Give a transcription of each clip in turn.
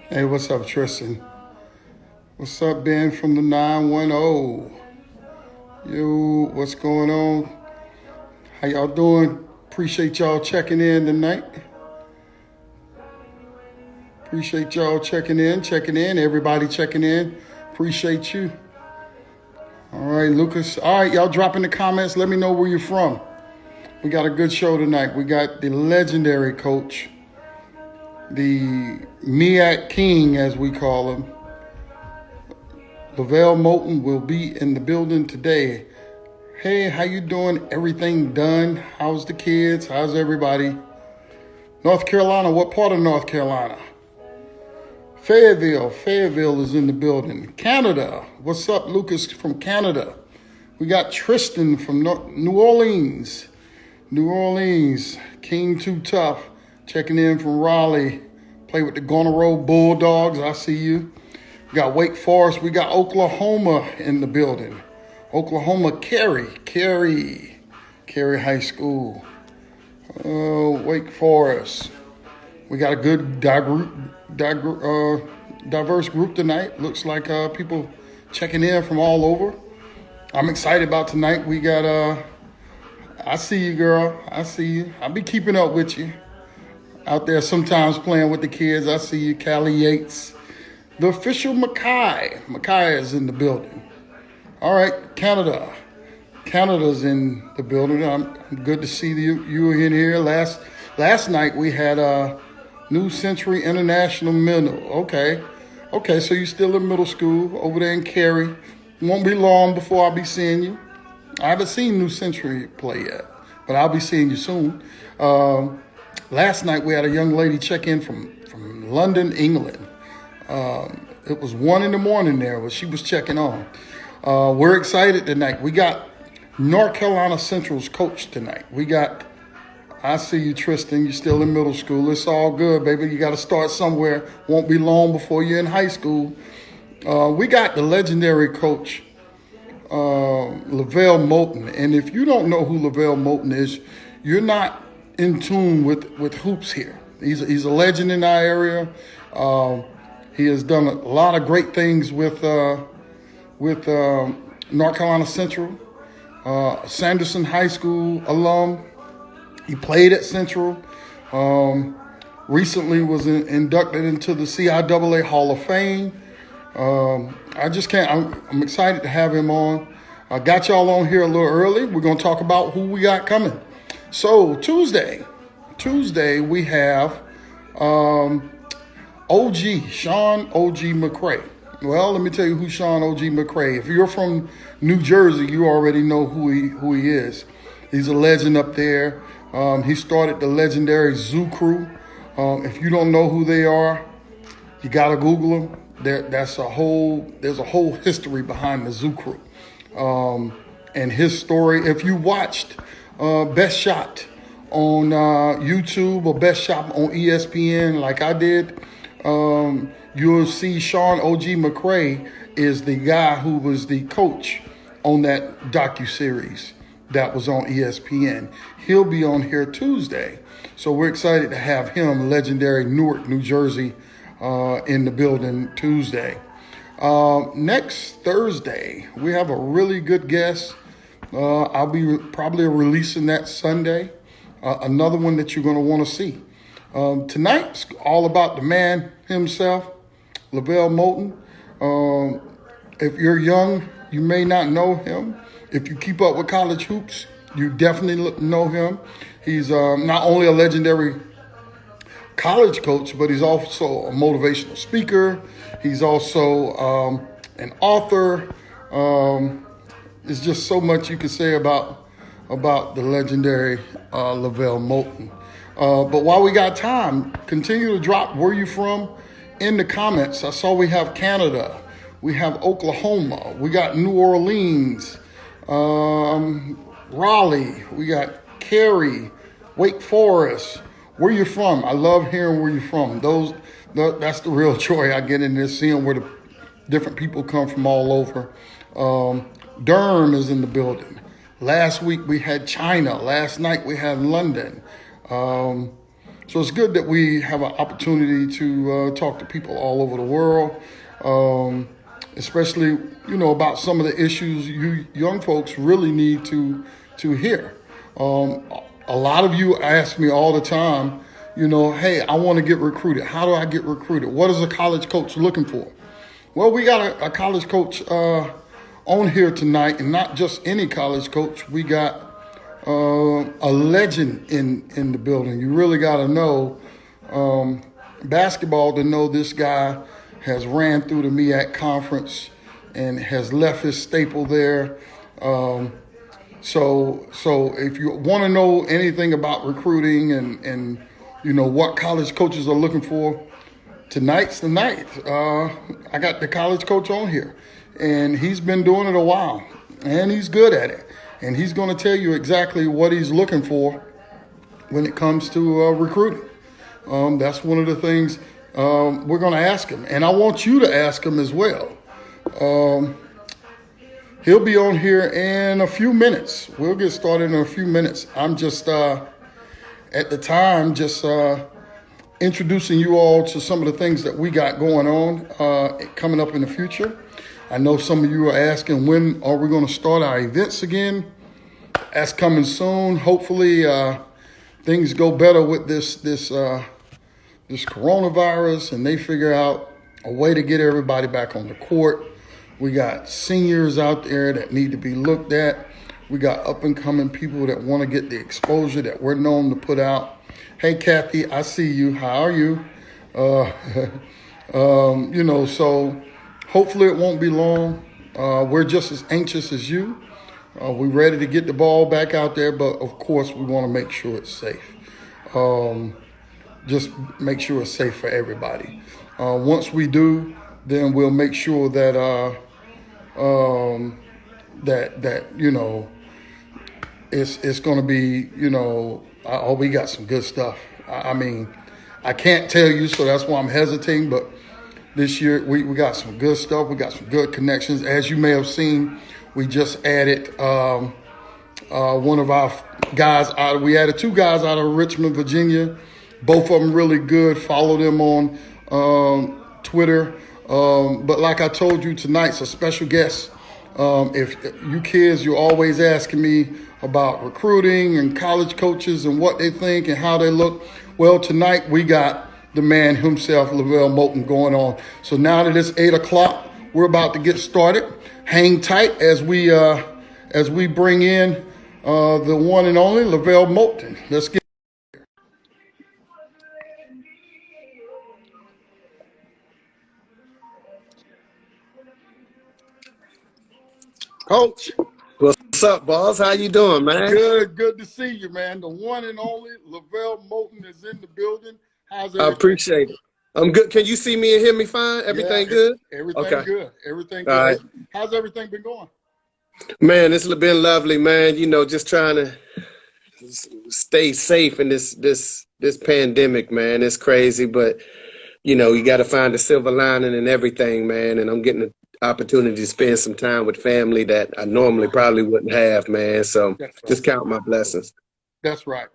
Hey, what's up, Tristan? What's up, Ben from the 910? Yo, what's going on? How y'all doing? Appreciate y'all checking in tonight. Appreciate y'all checking in. Everybody checking in. Appreciate you. All right, Lucas. All right, y'all drop in the comments. Let me know where you're from. We got a good show tonight. We got the legendary coach, the MEAC King, as we call him. LeVelle Moton will be in the building today. Hey, how you doing? Everything done? How's the kids? How's everybody? North Carolina, what part of North Carolina? Fayetteville is in the building. Canada, what's up, Lucas from Canada? We got Tristan from New Orleans. King Too Tough, checking in from Raleigh. Play with the Goneril Bulldogs, I see you. We got Wake Forest, we got Oklahoma in the building. Oklahoma, Cary High School. Wake Forest. We got a good diverse group tonight. Looks like people checking in from all over. I'm excited about tonight. We got, I see you, girl. I see you. I'll be keeping up with you. Out there sometimes playing with the kids. I see you, Callie Yates. The official Mackay. Mackay is in the building. All right, Canada. Canada's in the building. I'm good to see you in here. Last night we had New Century International Middle. Okay, so you're still in middle school over there in Cary. Won't be long before I'll be seeing you. I haven't seen New Century play yet, but I'll be seeing you soon. Last night we had a young lady check in from London, England. It was 1 a.m. there, but she was checking on. We're excited tonight. We got North Carolina Central's coach tonight. I see you, Tristan. You're still in middle school. It's all good, baby. You got to start somewhere. Won't be long before you're in high school. We got the legendary coach, LeVelle Moton. And if you don't know who LeVelle Moton is, you're not in tune with hoops here. He's a legend in our area. He has done a lot of great things with North Carolina Central, Sanderson High School alum. He played at Central. Recently was inducted into the CIAA Hall of Fame. I'm excited to have him on. I got y'all on here a little early. We're going to talk about who we got coming. So Tuesday we have Sean O.G. McCray. Well, let me tell you who Sean O.G. McCray. If you're from New Jersey, you already know who he is. He's a legend up there. He started the legendary Zoo Crew. If you don't know who they are, you gotta Google them. There's a whole history behind the Zoo Crew, and his story. If you watched Best Shot on YouTube or Best Shot on ESPN, like I did, you'll see Sean O.G. McCray is the guy who was the coach on that docuseries that was on ESPN. He'll be on here Tuesday. So we're excited to have him, legendary Newark, New Jersey, in the building Tuesday. Next Thursday, we have a really good guest. I'll be probably releasing that Sunday. Another one that you're going to want to see. Tonight's all about the man himself, LeVelle Moton. If you're young, you may not know him. If you keep up with college hoops, you definitely know him. He's not only a legendary college coach, but he's also a motivational speaker. He's also an author. There's just so much you can say about the legendary LeVelle Moton. But while we got time, continue to drop where you from in the comments. I saw we have Canada. We have Oklahoma. We got New Orleans. Raleigh. We got Cary. Wake Forest. Where you from? I love hearing where you're from. That's the real joy I get in this, seeing where the different people come from all over. Durham is in the building. Last week we had China. Last night we had London. So So it's good that we have an opportunity to talk to people all over the world, especially, about some of the issues you young folks really need to hear. A lot of you ask me all the time, hey, I want to get recruited. How do I get recruited? What is a college coach looking for? Well, we got a college coach on here tonight, and not just any college coach. We got a legend in the building. You really got to know basketball to know this guy has ran through the MEAC conference and has left his staple there. So if you want to know anything about recruiting and what college coaches are looking for, tonight's the night. I got the college coach on here, and he's been doing it a while, and he's good at it. And he's going to tell you exactly what he's looking for when it comes to recruiting. That's one of the things we're going to ask him. And I want you to ask him as well. He'll be on here in a few minutes. We'll get started in a few minutes. I'm just, at the time, introducing you all to some of the things that we got going on coming up in the future. I know some of you are asking, when are we going to start our events again? That's coming soon. Hopefully, things go better with this coronavirus, and they figure out a way to get everybody back on the court. We got seniors out there that need to be looked at. We got up and coming people that want to get the exposure that we're known to put out. Hey, Kathy, I see you. How are you? So hopefully it won't be long. We're just as anxious as you. We're ready to get the ball back out there, but of course we want to make sure it's safe. Just make sure it's safe for everybody. Once we do, then we'll make sure that it's going to be, we got some good stuff. I mean, I can't tell you, so that's why I'm hesitating, but this year we got some good stuff. We got some good connections. As you may have seen, we just added one of our guys we added 2 guys out of Richmond, Virginia. Both of them really good. Follow them on Twitter. But like I told you, tonight's a special guest. If you kids, you're always asking me about recruiting and college coaches and what they think and how they look. Well, tonight we got the man himself, LeVelle Moton, going on. So now that it's 8 o'clock, we're about to get started. Hang tight as we bring in the one and only LeVelle Moton. Let's get. Coach. What's up, boss? How you doing, man? Good to see you, man. The one and only LeVelle Moton is in the building. How's everything? I appreciate it. I'm good. Can you see me and hear me fine? Everything good? Everything okay. Good. Everything good. All right. How's everything been going? Man, it's been lovely, man. Just trying to stay safe in this pandemic, man. It's crazy, but you got to find a silver lining in everything, man. And I'm getting the opportunity to spend some time with family that I normally probably wouldn't have, man. So just count my blessings. That's right.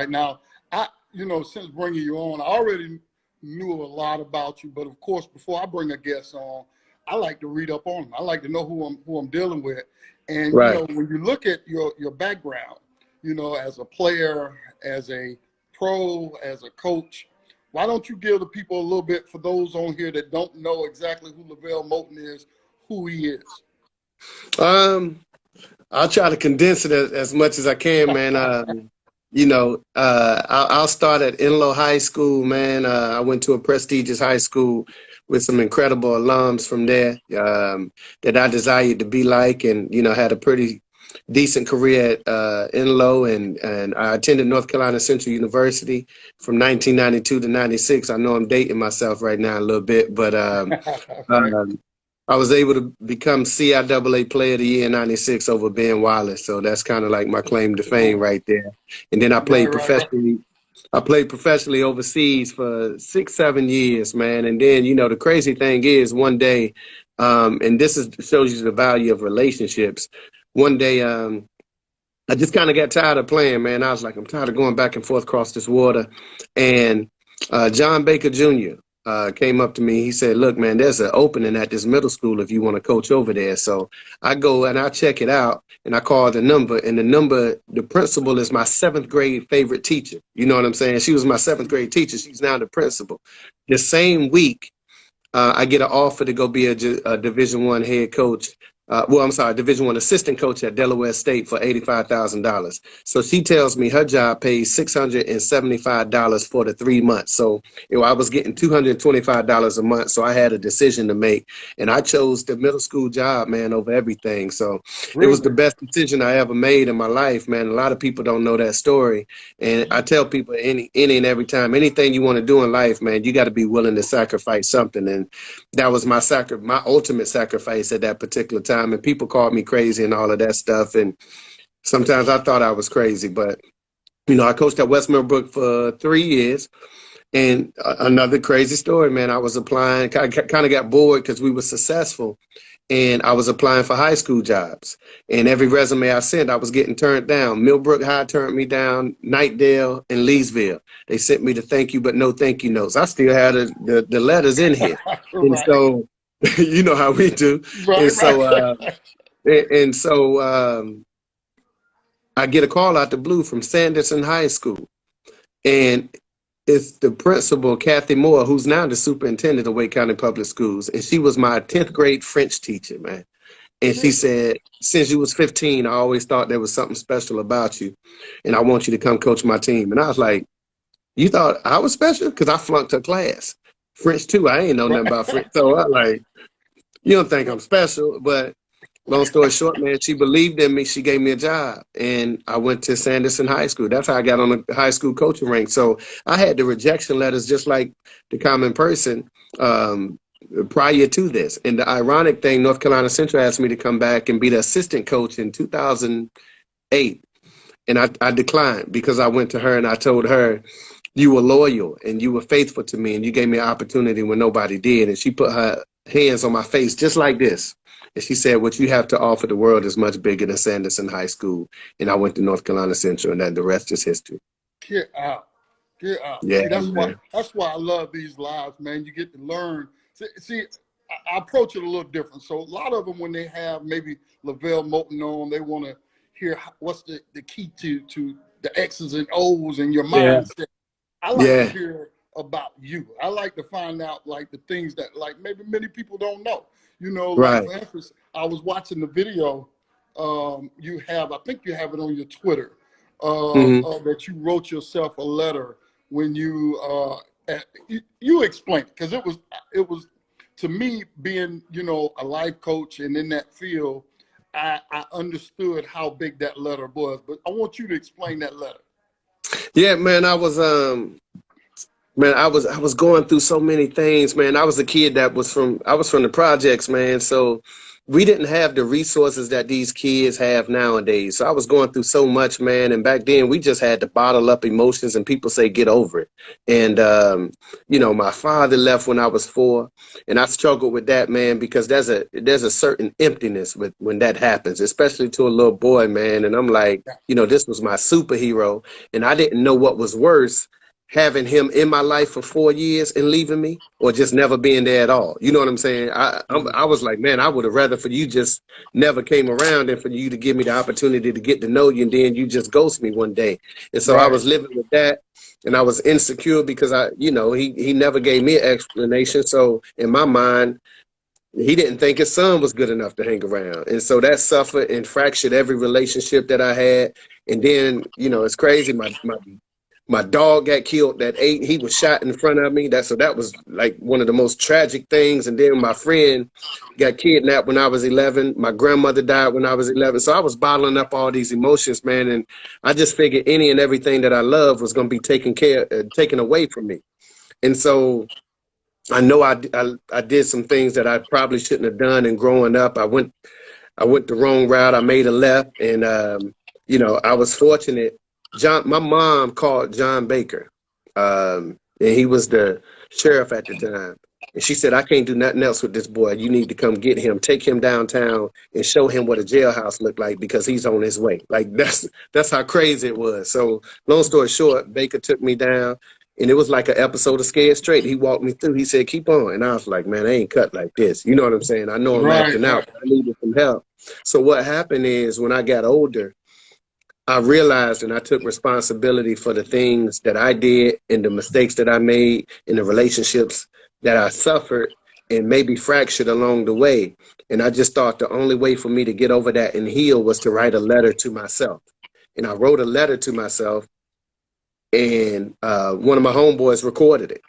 Now, since bringing you on, I already knew a lot about you, but of course, before I bring a guest on, I like to read up on them. I like to know who I'm dealing with. And when you look at your background, as a player, as a pro, as a coach, why don't you give the people a little bit, for those on here that don't know exactly who LeVelle Moton is, who he is? I'll try to condense it as much as I can, man. I'll start at Enloe High School, man. I went to a prestigious high school with some incredible alums from there that I desired to be like, and had a pretty decent career at Enloe, and I attended North Carolina Central University from 1992 to 96. I know I'm dating myself right now a little bit, but I was able to become CIAA Player of the Year in 96 over Ben Wallace. So that's kind of like my claim to fame right there. And then I played professionally. I played professionally overseas for 6-7 years, man. And then, the crazy thing is one day, and this shows you the value of relationships. One day, I just kind of got tired of playing, man. I was like, I'm tired of going back and forth across this water. And John Baker Jr. Came up to me. He said, look, man, there's an opening at this middle school if you want to coach over there. So I go and I check it out, and I call the number. And the principal is my 7th grade favorite teacher. You know what I'm saying? She was my 7th grade teacher. She's now the principal. The same week, I get an offer to go be a Division I head coach. Division I assistant coach at Delaware State for $85,000. So she tells me her job pays $675 for the 3 months. So I was getting $225 a month. So I had a decision to make, and I chose the middle school job, man, over everything. So It was the best decision I ever made in my life, man. A lot of people don't know that story, and I tell people any and every time, anything you want to do in life, man, you got to be willing to sacrifice something, and that was my ultimate sacrifice at that particular time. And people called me crazy and all of that stuff. And sometimes I thought I was crazy, but I coached at West Millbrook for 3 years. And another crazy story, man. I was applying, kind of got bored because we were successful, and I was applying for high school jobs. And every resume I sent, I was getting turned down. Millbrook High turned me down, Knightdale and Leesville. They sent me the thank you but no thank you notes. I still had the letters in here. And so you know how we do. And so I get a call out the blue from Sanderson High School, and it's the principal, Kathy Moore, who's now the superintendent of Wake County Public Schools, and she was my 10th grade French teacher, man. And she said, since you was 15, I always thought there was something special about you, and I want you to come coach my team. And I was like, you thought I was special? Because I flunked her class. French too, I ain't know nothing about French. So I like, you don't think I'm special, but long story short, man, she believed in me. She gave me a job, and I went to Sanderson High School. That's how I got on the high school coaching rank. So I had the rejection letters just like the common person prior to this. And the ironic thing, North Carolina Central asked me to come back and be the assistant coach in 2008. And I declined because I went to her and I told her, you were loyal and you were faithful to me, and you gave me an opportunity when nobody did. And she put her hands on my face just like this. And she said, what you have to offer the world is much bigger than Sanderson High School. And I went to North Carolina Central, and then the rest is history. Get out. Get out. Yeah, See, that's why I love these lives, man. You get to learn. See, I approach it a little different. So a lot of them, when they have maybe LeVelle Moton on, they want to hear what's the key to the X's and O's in your mindset. Yeah. I like to hear about you. I like to find out like the things that like maybe many people don't know. Like for instance, I was watching the video. You have, I think you have it on your Twitter, that you wrote yourself a letter when you explained it, because it was to me being a life coach and in that field, I understood how big that letter was. But I want you to explain that letter. Yeah, man, I was going through so many things, man. I was a kid I was from the projects, man. So we didn't have the resources that these kids have nowadays. So I was going through so much, man. And back then we just had to bottle up emotions, and people say, get over it. And, my father left when I was 4, and I struggled with that, man, because there's a certain emptiness when that happens, especially to a little boy, man. And I'm like, this was my superhero, and I didn't know what was worse, having him in my life for 4 years and leaving me, or just never being there at all. You know what I'm saying? I was like, man, I would have rather for you just never came around than for you to give me the opportunity to get to know you, and then you just ghost me one day. And so I was living with that, and I was insecure because he never gave me an explanation. So in my mind, he didn't think his son was good enough to hang around. And so that suffered and fractured every relationship that I had. And then, it's crazy. My dog got killed at 8. He was shot in front of me. That was like one of the most tragic things. And then my friend got kidnapped when I was 11. My grandmother died when I was 11. So I was bottling up all these emotions, man. And I just figured any and everything that I love was going to be taken away from me. And so I know I did some things that I probably shouldn't have done. And growing up, I went the wrong route. I made a left, and I was fortunate. My mom called John Baker, and he was the sheriff at the time. And she said, I can't do nothing else with this boy. You need to come get him, take him downtown and show him what a jailhouse looked like because he's on his way. Like that's how crazy it was. So long story short, Baker took me down and it was like an episode of Scared Straight. He walked me through. He said, keep on. And I was like, man, I ain't cut like this. You know what I'm saying? I know I'm Right, acting out. I needed some help. So what happened is when I got older, I realized and I took responsibility for the things that I did and the mistakes that I made and the relationships that I suffered and maybe fractured along the way. And I just thought the only way for me to get over that and heal was to write a letter to myself. And I wrote a letter to myself, and one of my homeboys recorded it.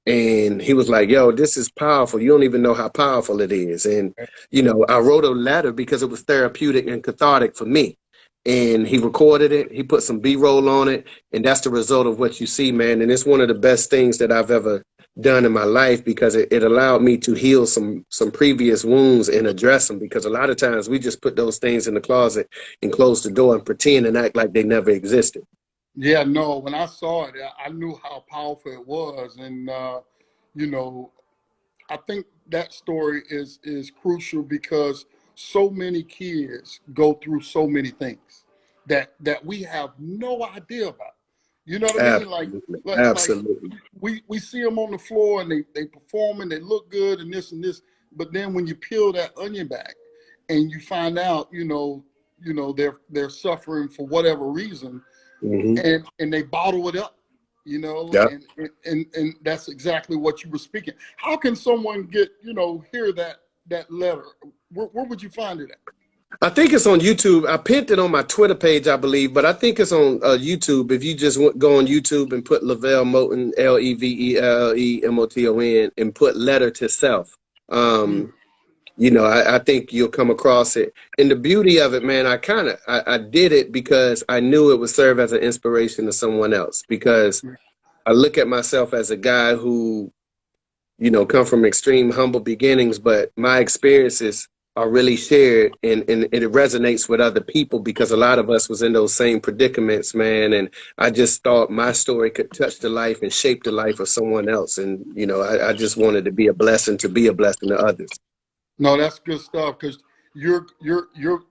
And he was like, yo, this is powerful. You don't even know how powerful it is. And, you know, I wrote a letter because it was therapeutic and cathartic for me. And he recorded it. He put some B-roll on it. And that's the result of what you see, man. And it's one of the best things that I've ever done in my life because it allowed me to heal some previous wounds and address them. Because a lot of times we just put those things in the closet and close the door and pretend and act like they never existed. Yeah, no, when I saw it, I knew how powerful it was. And, you know, I think that story is crucial because so many kids go through so many things that we have no idea about. You know what I mean? Absolutely. Like Absolutely. we see them on the floor and they perform and they look good and this, but then when you peel that onion back and you find out, they're suffering for whatever reason, and they bottle it up, Yeah. and that's exactly what you were speaking. How can someone hear that letter? Where would you find it at? I think it's on YouTube. I pinned it on my Twitter page, I believe, but I think it's on YouTube. If you just go on YouTube and put LeVelle Moton, LeVelleMoton, and put letter to self, I think you'll come across it. And the beauty of it, man, I did it because I knew it would serve as an inspiration to someone else, because I look at myself as a guy who, come from extreme humble beginnings, but my experiences are really shared and it resonates with other people because a lot of us was in those same predicaments, man. And I just thought my story could touch the life and shape the life of someone else. And, I just wanted to be a blessing to others. No, that's good stuff, because you're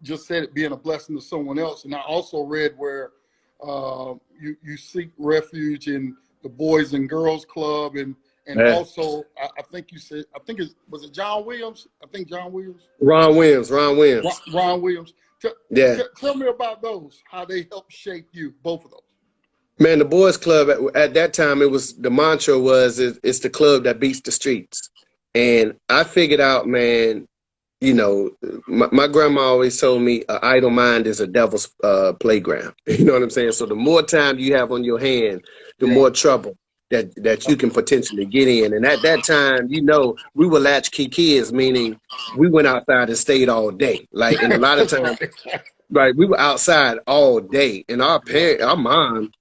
just said it being a blessing to someone else. And I also read where you seek refuge in the Boys and Girls Club, and Yeah. also I think you said, was it John Williams? I think John Williams. Ron Williams. Ron Williams. Tell me about those. How they helped shape you, both of those. Man, the Boys Club at that time, the mantra was it's the club that beats the streets. And I figured out, man, my grandma always told me an idle mind is a devil's playground. You know what I'm saying? So the more time you have on your hand, the more trouble that you can potentially get in. And at that time, we were latchkey kids, meaning we went outside and stayed all day. Like, and a lot of times, right, we were outside all day. And our mom,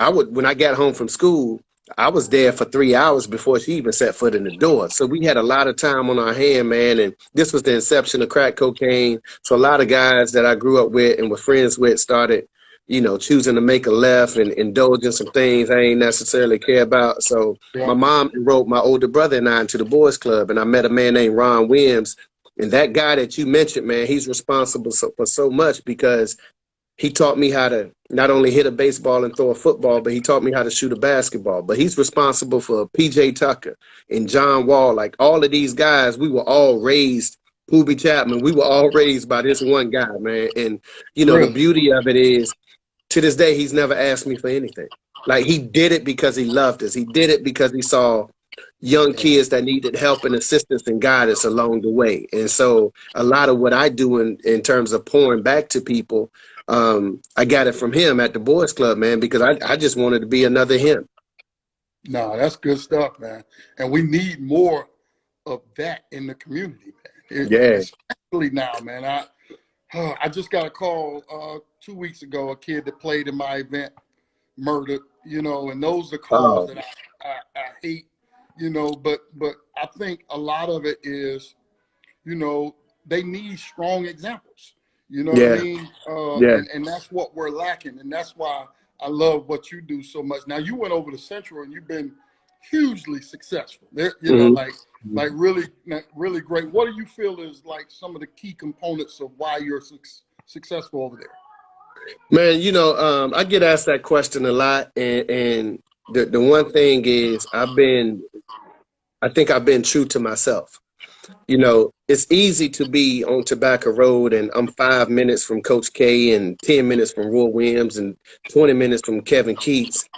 when I got home from school, I was there for 3 hours before she even set foot in the door. So we had a lot of time on our hand, man. And this was the inception of crack cocaine. So a lot of guys that I grew up with and were friends with started, choosing to make a left and indulge in some things I ain't necessarily care about. So my mom enrolled my older brother and I into the Boys Club. And I met a man named Ron Williams. And that guy that you mentioned, man, he's responsible for so much because he taught me how to not only hit a baseball and throw a football, but he taught me how to shoot a basketball. But he's responsible for P.J. Tucker and John Wall. Like all of these guys, we were all raised, Poobie Chapman, we were all raised by this one guy, man. And, the beauty of it is, to this day, he's never asked me for anything. Like, he did it because he loved us. He did it because he saw young kids that needed help and assistance and guidance along the way. And so a lot of what I do in terms of pouring back to people, I got it from him at the Boys Club, man, because I just wanted to be another him. No, that's good stuff, man. And we need more of that in the community, man. Especially now, man. I just got a call 2 weeks ago, a kid that played in my event murdered, and those are calls that I hate, but I think a lot of it is, they need strong examples. You know what I mean? And that's what we're lacking. And that's why I love what you do so much. Now, you went over to Central and you've been hugely successful. There, like like really great. What do you feel is like some of the key components of why you're successful over there? Man, I get asked that question a lot, and the one thing is I think I've been true to myself. It's easy to be on Tobacco Road and I'm 5 minutes from Coach K and 10 minutes from Roy Williams and 20 minutes from Kevin Keats.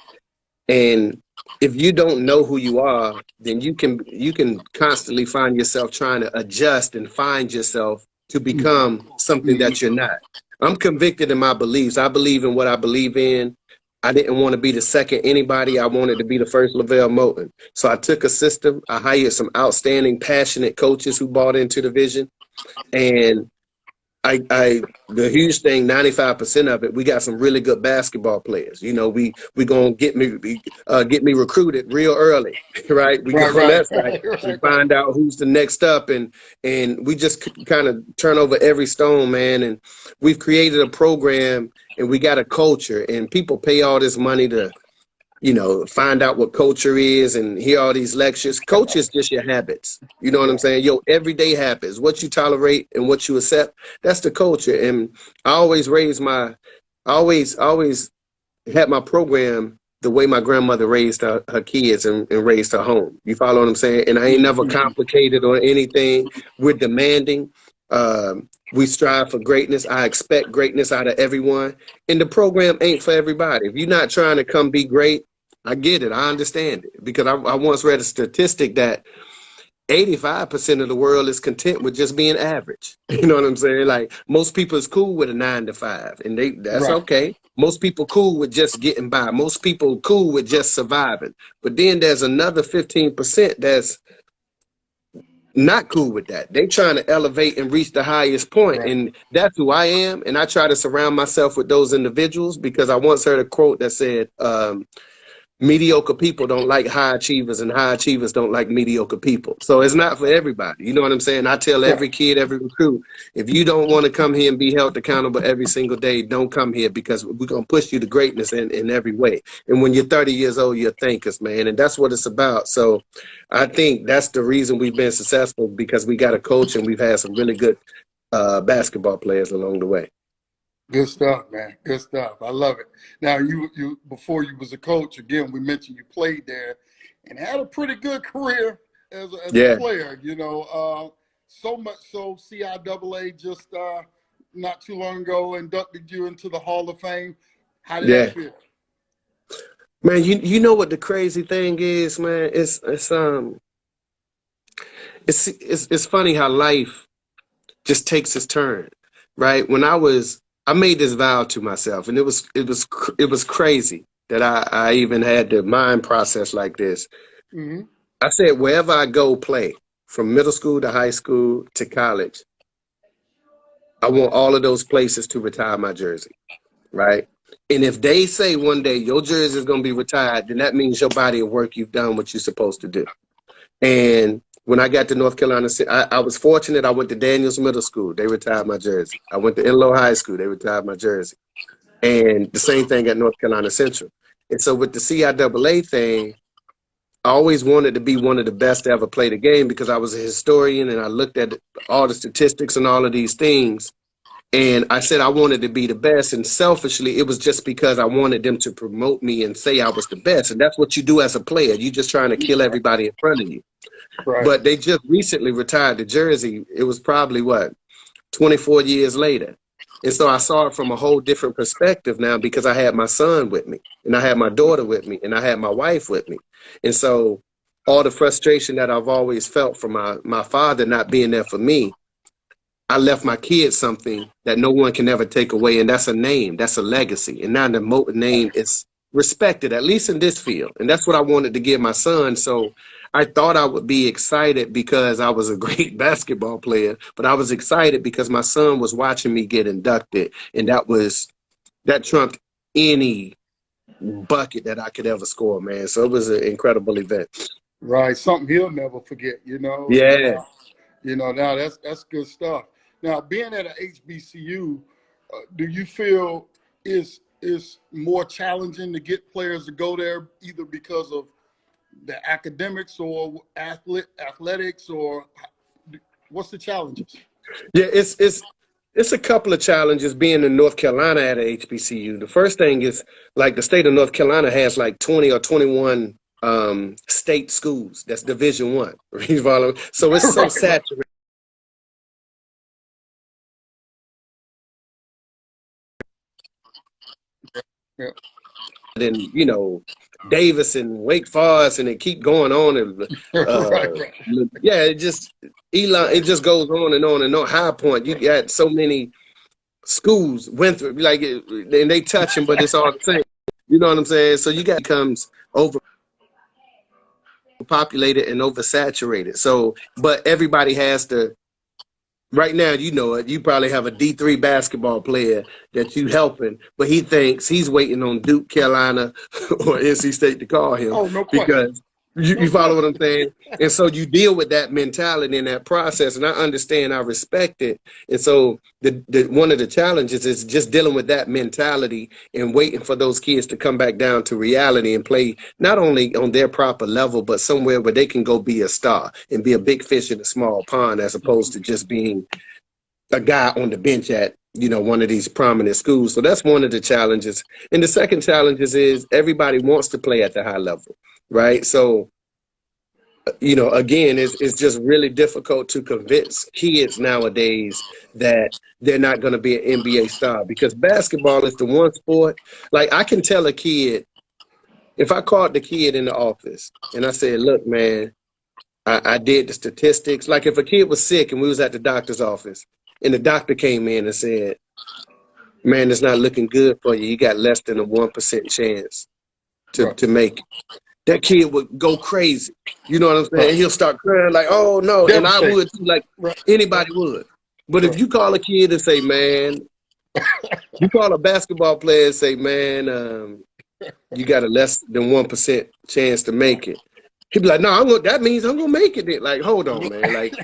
And if you don't know who you are, then you can constantly find yourself trying to adjust and find yourself to become something that you're not. I'm convicted in my beliefs. I believe in what I believe in. I didn't want to be the second anybody. I wanted to be the first LeVelle Moton. So I took a system. I hired some outstanding, passionate coaches who bought into the vision. And the huge thing, 95% of it, we got some really good basketball players. We gonna get me recruited real early, right? We get on that side and find out who's the next up, and we just kind of turn over every stone, man. And we've created a program, and we got a culture, and people pay all this money to find out what culture is and hear all these lectures. Culture is just your habits. You know what I'm saying? Your everyday habits, what you tolerate and what you accept, that's the culture. And I always had my program the way my grandmother raised her kids and raised her home. You follow what I'm saying? And I ain't never complicated or anything. We're demanding. We strive for greatness. I expect greatness out of everyone. And the program ain't for everybody. If you're not trying to come be great, I get it. I understand it. Because I once read a statistic that 85% of the world is content with just being average. You know what I'm saying? Like most people is cool with a 9 to 5 and that's okay. Most people cool with just getting by. Most people cool with just surviving. But then there's another 15% that's not cool with that. They trying to elevate and reach the highest point. And that's who I am. And I try to surround myself with those individuals because I once heard a quote that said, mediocre people don't like high achievers and high achievers don't like mediocre people. So it's not for everybody. You know what I'm saying? I tell every kid, every recruit, if you don't want to come here and be held accountable every single day, don't come here because we're going to push you to greatness in every way. And when you're 30 years old, you'll thank us, man. And that's what it's about. So I think that's the reason we've been successful because we got a coach and we've had some really good basketball players along the way. Good stuff, man. Good stuff. I love it. Now, you before you was a coach, again, we mentioned you played there and had a pretty good career as a player, so much so CIAA just not too long ago inducted you into the Hall of Fame. How did that feel? Man, you know what the crazy thing is, man? It's funny how life just takes its turn, right? When I made this vow to myself, and it was crazy that I even had the mind process like this. Mm-hmm. I said, wherever I go play, from middle school to high school to college, I want all of those places to retire my jersey, right? And if they say one day your jersey is going to be retired, then that means your body of work, you've done what you're supposed to do. And when I got to North Carolina, I was fortunate. I went to Daniels Middle School. They retired my jersey. I went to Enloe High School. They retired my jersey. And the same thing at North Carolina Central. And so with the CIAA thing, I always wanted to be one of the best to ever play the game because I was a historian and I looked at all the statistics and all of these things. And I said I wanted to be the best. And selfishly, it was just because I wanted them to promote me and say I was the best. And that's what you do as a player. You're just trying to kill everybody in front of you. Right. But they just recently retired the jersey. It was probably 24 years later. And so I saw it from a whole different perspective now because I had my son with me and I had my daughter with me and I had my wife with me. And so all the frustration that I've always felt from my father not being there for me, I left my kids something that no one can ever take away. And that's a name. That's a legacy. And now the Moton name is respected, at least in this field. And that's what I wanted to give my son. So I thought I would be excited because I was a great basketball player, but I was excited because my son was watching me get inducted. And that trumped any bucket that I could ever score, man. So it was an incredible event. Right. Something he'll never forget, Yeah. Now that's good stuff. Now, being at an HBCU, do you feel is more challenging to get players to go there either because of the academics or athletics, or what's the challenges? Yeah, it's a couple of challenges being in North Carolina at a HBCU. The first thing is like the state of North Carolina has like 20 or 21 state schools. That's Division I. You follow? So it's so Right, right. saturated. Yeah. And Davis and Wake Forest, and it keep going on, and Right, right. yeah, it just Elon, it just goes on and on and on. High Point, you got so many schools went through, like, and they touch them, but it's all the same. You know what I'm saying? So you got becomes overpopulated and oversaturated. So, but everybody has to. Right now, you know it. You probably have a D3 basketball player that you helping, but he thinks he's waiting on Duke, Carolina, or NC State to call him Oh, no question. because you follow what I'm saying? And so you deal with that mentality in that process, and I understand, I respect it. And so the one of the challenges is just dealing with that mentality and waiting for those kids to come back down to reality and play not only on their proper level, but somewhere where they can go be a star and be a big fish in a small pond, as opposed to just being a guy on the bench at one of these prominent schools. So that's one of the challenges. And the second challenge is everybody wants to play at the high level, right? So again, it's just really difficult to convince kids nowadays that they're not going to be an NBA star, because basketball is the one sport. Like, I can tell a kid, if I called the kid in the office and I said, look, man, I did the statistics. Like, if a kid was sick and we was at the doctor's office and the doctor came in and said, man, it's not looking good for you. You got less than a 1% chance to make it. That kid would go crazy. You know what I'm saying? Right. He'll start crying like, oh, no. And I Devastated. would too, like anybody would. But if you call a kid and say, man, you call a basketball player and say, man, you got a less than 1% chance to make it. He'd be like, no, that means I'm going to make it. Like, hold on, man. Like,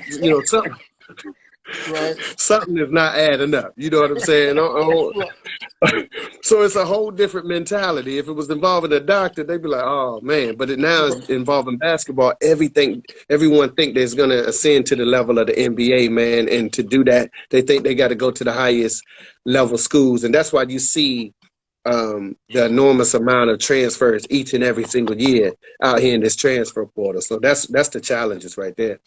something. Right. Something is not adding up. You know what I'm saying? So it's a whole different mentality. If it was involving a doctor, they'd be like, oh, man. But now it's involving basketball. Everyone think they're going to ascend to the level of the NBA, man. And to do that, they think they got to go to the highest level schools. And that's why you see the enormous amount of transfers each and every single year out here in this transfer portal. So that's the challenges right there.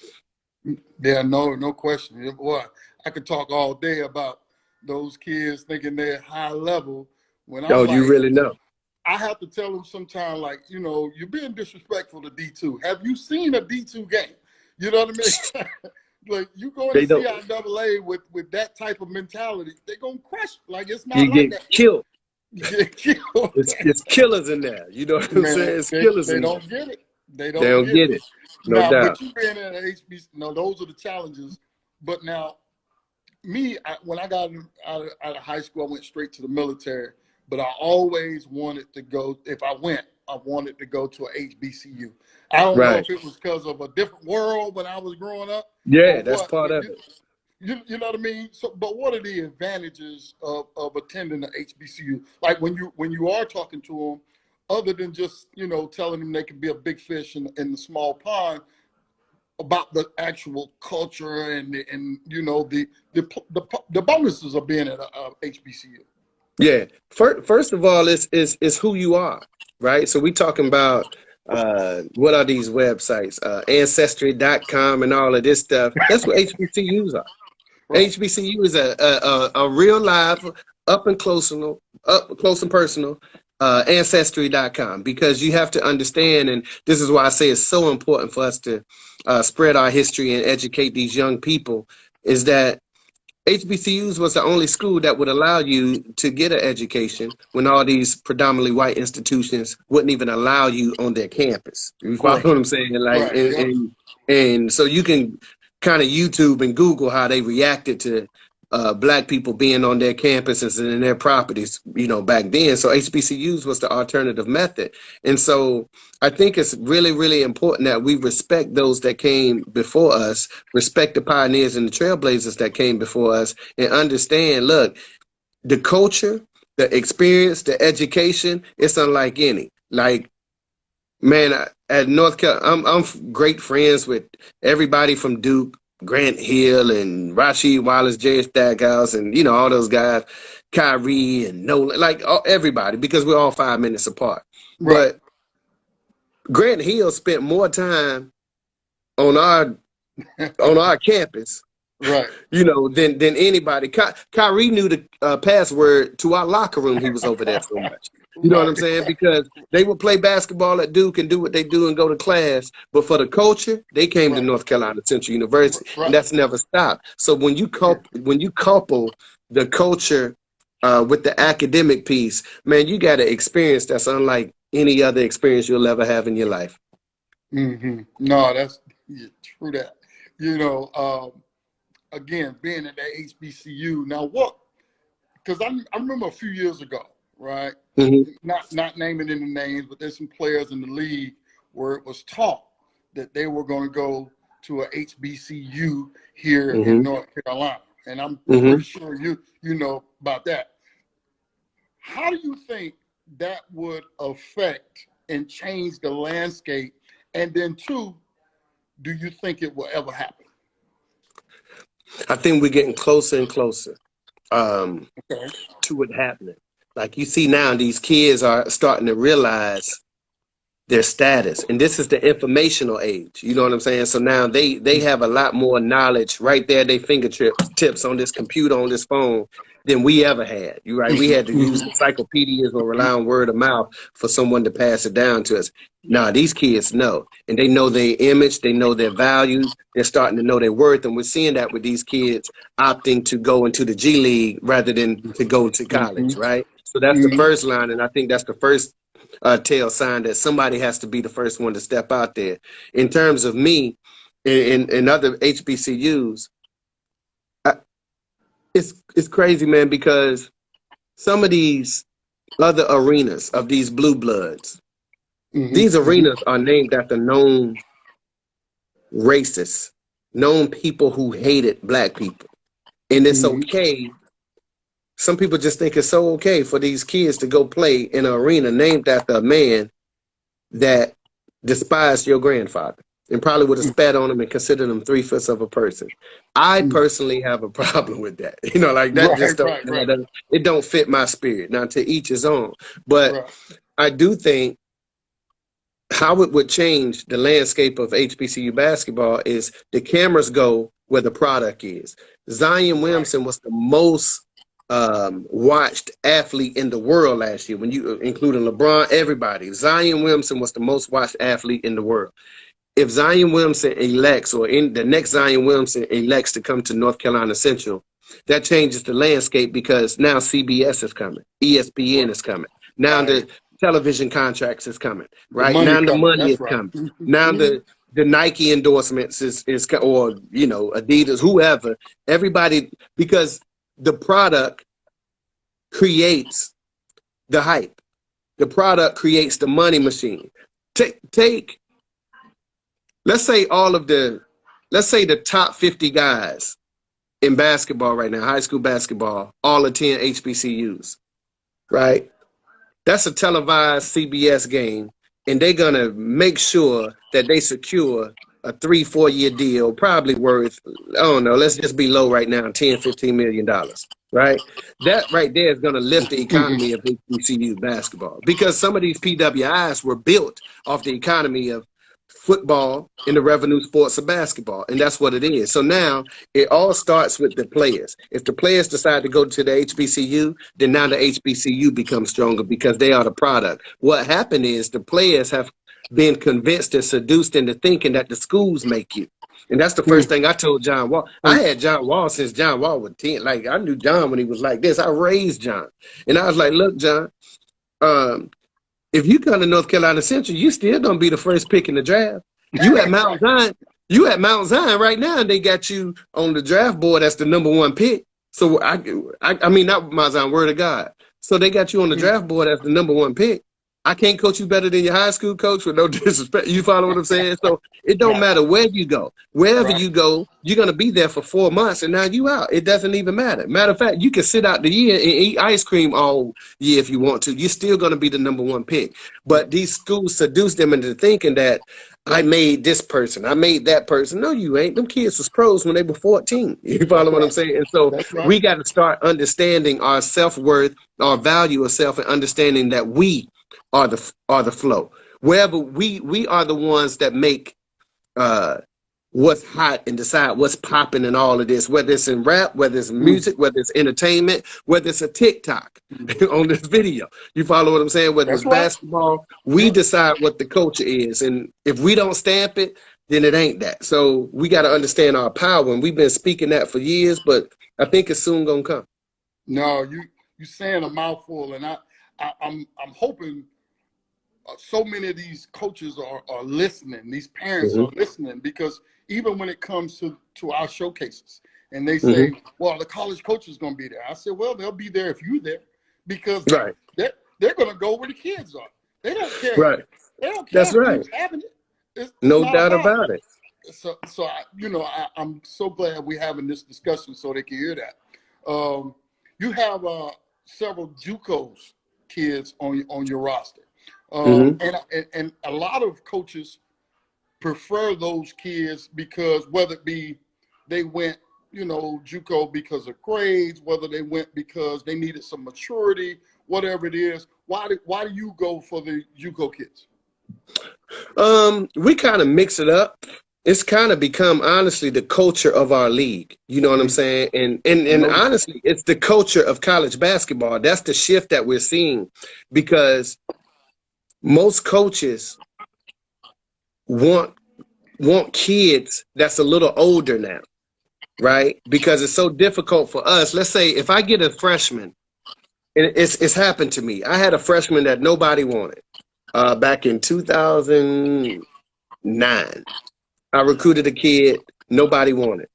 Yeah, no question. Boy, I could talk all day about those kids thinking they're high level when I'm You like, really know. I have to tell them sometimes, like, you're being disrespectful to D2. Have you seen a D2 game? You know what I mean? Like, you go into CIAA with that type of mentality, they're going to crush. Like, it's not you like get that. Killed. You get killed. It's killers in there. You know what I'm saying? It's killers in there. They don't get it. They don't get it. No now, doubt. but you being at HBC, those are the challenges. But now, when I got out of high school, I went straight to the military. But I always wanted to go. If I wanted to go to a HBCU. I don't know if it was because of a different world when I was growing up. Yeah, that's part of it. You know what I mean? So, but what are the advantages of attending the HBCU? Like when you are talking to them, other than just telling them they can be a big fish in the small pond, about the actual culture and the bonuses of being at a HBCU. Yeah. First of all, it's who you are, right? So we talking about what are these websites? Ancestry.com and all of this stuff. That's what HBCUs are. Right. HBCU is a real live, up close and personal Ancestry.com, because you have to understand, and this is why I say it's so important for us to spread our history and educate these young people, is that HBCUs was the only school that would allow you to get an education when all these predominantly white institutions wouldn't even allow you on their campus. You follow what I'm saying? Like, and so you can kind of YouTube and Google how they reacted to Black people being on their campuses and in their properties, back then. So HBCUs was the alternative method. And so I think it's really, really important that we respect those that came before us, respect the pioneers and the trailblazers that came before us, and understand, look, the culture, the experience, the education, it's unlike any. Like, Man, at North Carolina, I'm great friends with everybody from Duke, Grant Hill, and Rasheed Wallace, J. Stackhouse, and all those guys, Kyrie and Nolan, like everybody, because we're all 5 minutes apart. Right. But Grant Hill spent more time on our campus, Right. than anybody. Kyrie knew the password to our locker room. He was over there so much. You know what I'm Right. saying? Because they would play basketball at Duke and do what they do and go to class. But for the culture, they came to Right. North Carolina Central University, and Right. that's never stopped. So when you couple the culture with the academic piece, man, you got an experience that's unlike any other experience you'll ever have in your life. No, that's true that. Again, being at that HBCU. Now what, because I remember a few years ago, right? Mm-hmm. Not naming any names, but there's some players in the league where it was taught that they were going to go to a HBCU here in Mm-hmm. North Carolina. And I'm Mm-hmm. pretty sure you know about that. How do you think that would affect and change the landscape? And then two, do you think it will ever happen? I think we're getting closer and closer Okay. to it happening. Like you see now, these kids are starting to realize their status, and this is the informational age. You know what I'm saying? So now they have a lot more knowledge right there at their fingertips on this computer, on this phone, than we ever had. You right? We had to use encyclopedias or rely on word of mouth for someone to pass it down to us. Nah, these kids know, and they know their image, they know their values, they're starting to know their worth, and we're seeing that with these kids opting to go into the G League rather than to go to college, right? So that's the first line, and I think that's the first tell sign that somebody has to be the first one to step out there. In terms of me, in other HBCUs, it's crazy, man, because some of these other arenas of these blue bloods, these arenas are named after known racists, known people who hated black people. And it's okay. Some people just think it's so okay for these kids to go play in an arena named after a man that despised your grandfather and probably would have spat on him and considered him 3/5 of a person. I personally have a problem with that. Like that just don't, Right. it don't fit my spirit. Now, to each his own. But Right. I do think how it would change the landscape of HBCU basketball is the cameras go where the product is. Zion Williamson was the most watched athlete in the world last year, when you including LeBron, everybody. Zion Williamson was the most watched athlete in the world. If Zion Williamson elects, or in the next Zion Williamson elects to come to North Carolina Central, that changes the landscape, because now CBS is coming, ESPN is coming, now the television contracts is coming, right? Now the money is coming. Now the Nike endorsements is or Adidas, whoever, everybody, because the product creates the hype. The product creates the money machine. Take let's say the top 50 guys in basketball right now, high school basketball, all attend HBCUs, right? That's a televised CBS game, and they're gonna make sure that they secure a 3-4 year deal, probably worth, I don't know, let's just be low right now, $10-15 million, right? That right there is gonna lift the economy of HBCU basketball, because some of these PWIs were built off the economy of football and the revenue sports of basketball, and that's what it is. So now it all starts with the players. If the players decide to go to the HBCU, then now the HBCU becomes stronger because they are the product. What happened is the players have been convinced and seduced into thinking that the schools make you. And that's the first thing I told John Wall. I had John Wall since John Wall was 10. Like, I knew John when he was like this. I raised John. And I was like, look, John, if you come to North Carolina Central, you still don't be the first pick in the draft. You at Mount Zion. You at Mount Zion right now, and they got you on the draft board as the #1 pick. So I mean, not Mount Zion, word of God. So they got you on the draft board as the #1 pick. I can't coach you better than your high school coach with no disrespect. You follow what I'm saying? So it don't matter where you go. Wherever you go, you're going to be there for 4 months and now you out. It doesn't even matter. Matter of fact, you can sit out the year and eat ice cream all year if you want to. You're still going to be the #1 pick. But these schools seduce them into thinking that I made this person, I made that person. No, you ain't. Them kids was pros when they were 14. You follow what I'm saying? And so we got to start understanding our self-worth, our value of self, and understanding that we are the flow. Wherever we are the ones that make what's hot and decide what's popping and all of this, whether it's in rap, whether it's music, whether it's entertainment, whether it's a TikTok on this video. You follow what I'm saying? Whether it's basketball, we decide what the culture is. And if we don't stamp it, then it ain't that. So we got to understand our power. And we've been speaking that for years, but I think it's soon gonna come. No, you saying a mouthful, and I'm hoping so many of these coaches are listening. These parents are listening, because even when it comes to our showcases, and they say, well, the college coach is going to be there. I said, well, they'll be there if you're there, because they're going to go where the kids are. They don't care. They don't care. That's who's having it. It's no doubt about it. So I'm so glad we're having this discussion so they can hear that. You have several JUCOs kids on your roster. And a lot of coaches prefer those kids because whether it be they went, JUCO because of grades, whether they went because they needed some maturity, whatever it is. Why do you go for the JUCO kids? We kind of mix it up. It's kind of become, honestly, the culture of our league. You know what I'm saying? And honestly, it's the culture of college basketball. That's the shift that we're seeing, because most coaches want kids that's a little older now, right? Because it's so difficult for us. Let's say if I get a freshman, and it's happened to me. I had a freshman that nobody wanted back in 2009. I recruited a kid nobody wanted.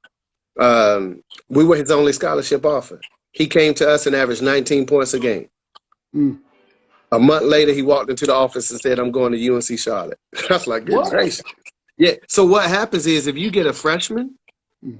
We were his only scholarship offer. He came to us and averaged 19 points a game. A month later, he walked into the office and said, I'm going to UNC Charlotte. I was like, good gracious. Yeah. So what happens is, if you get a freshman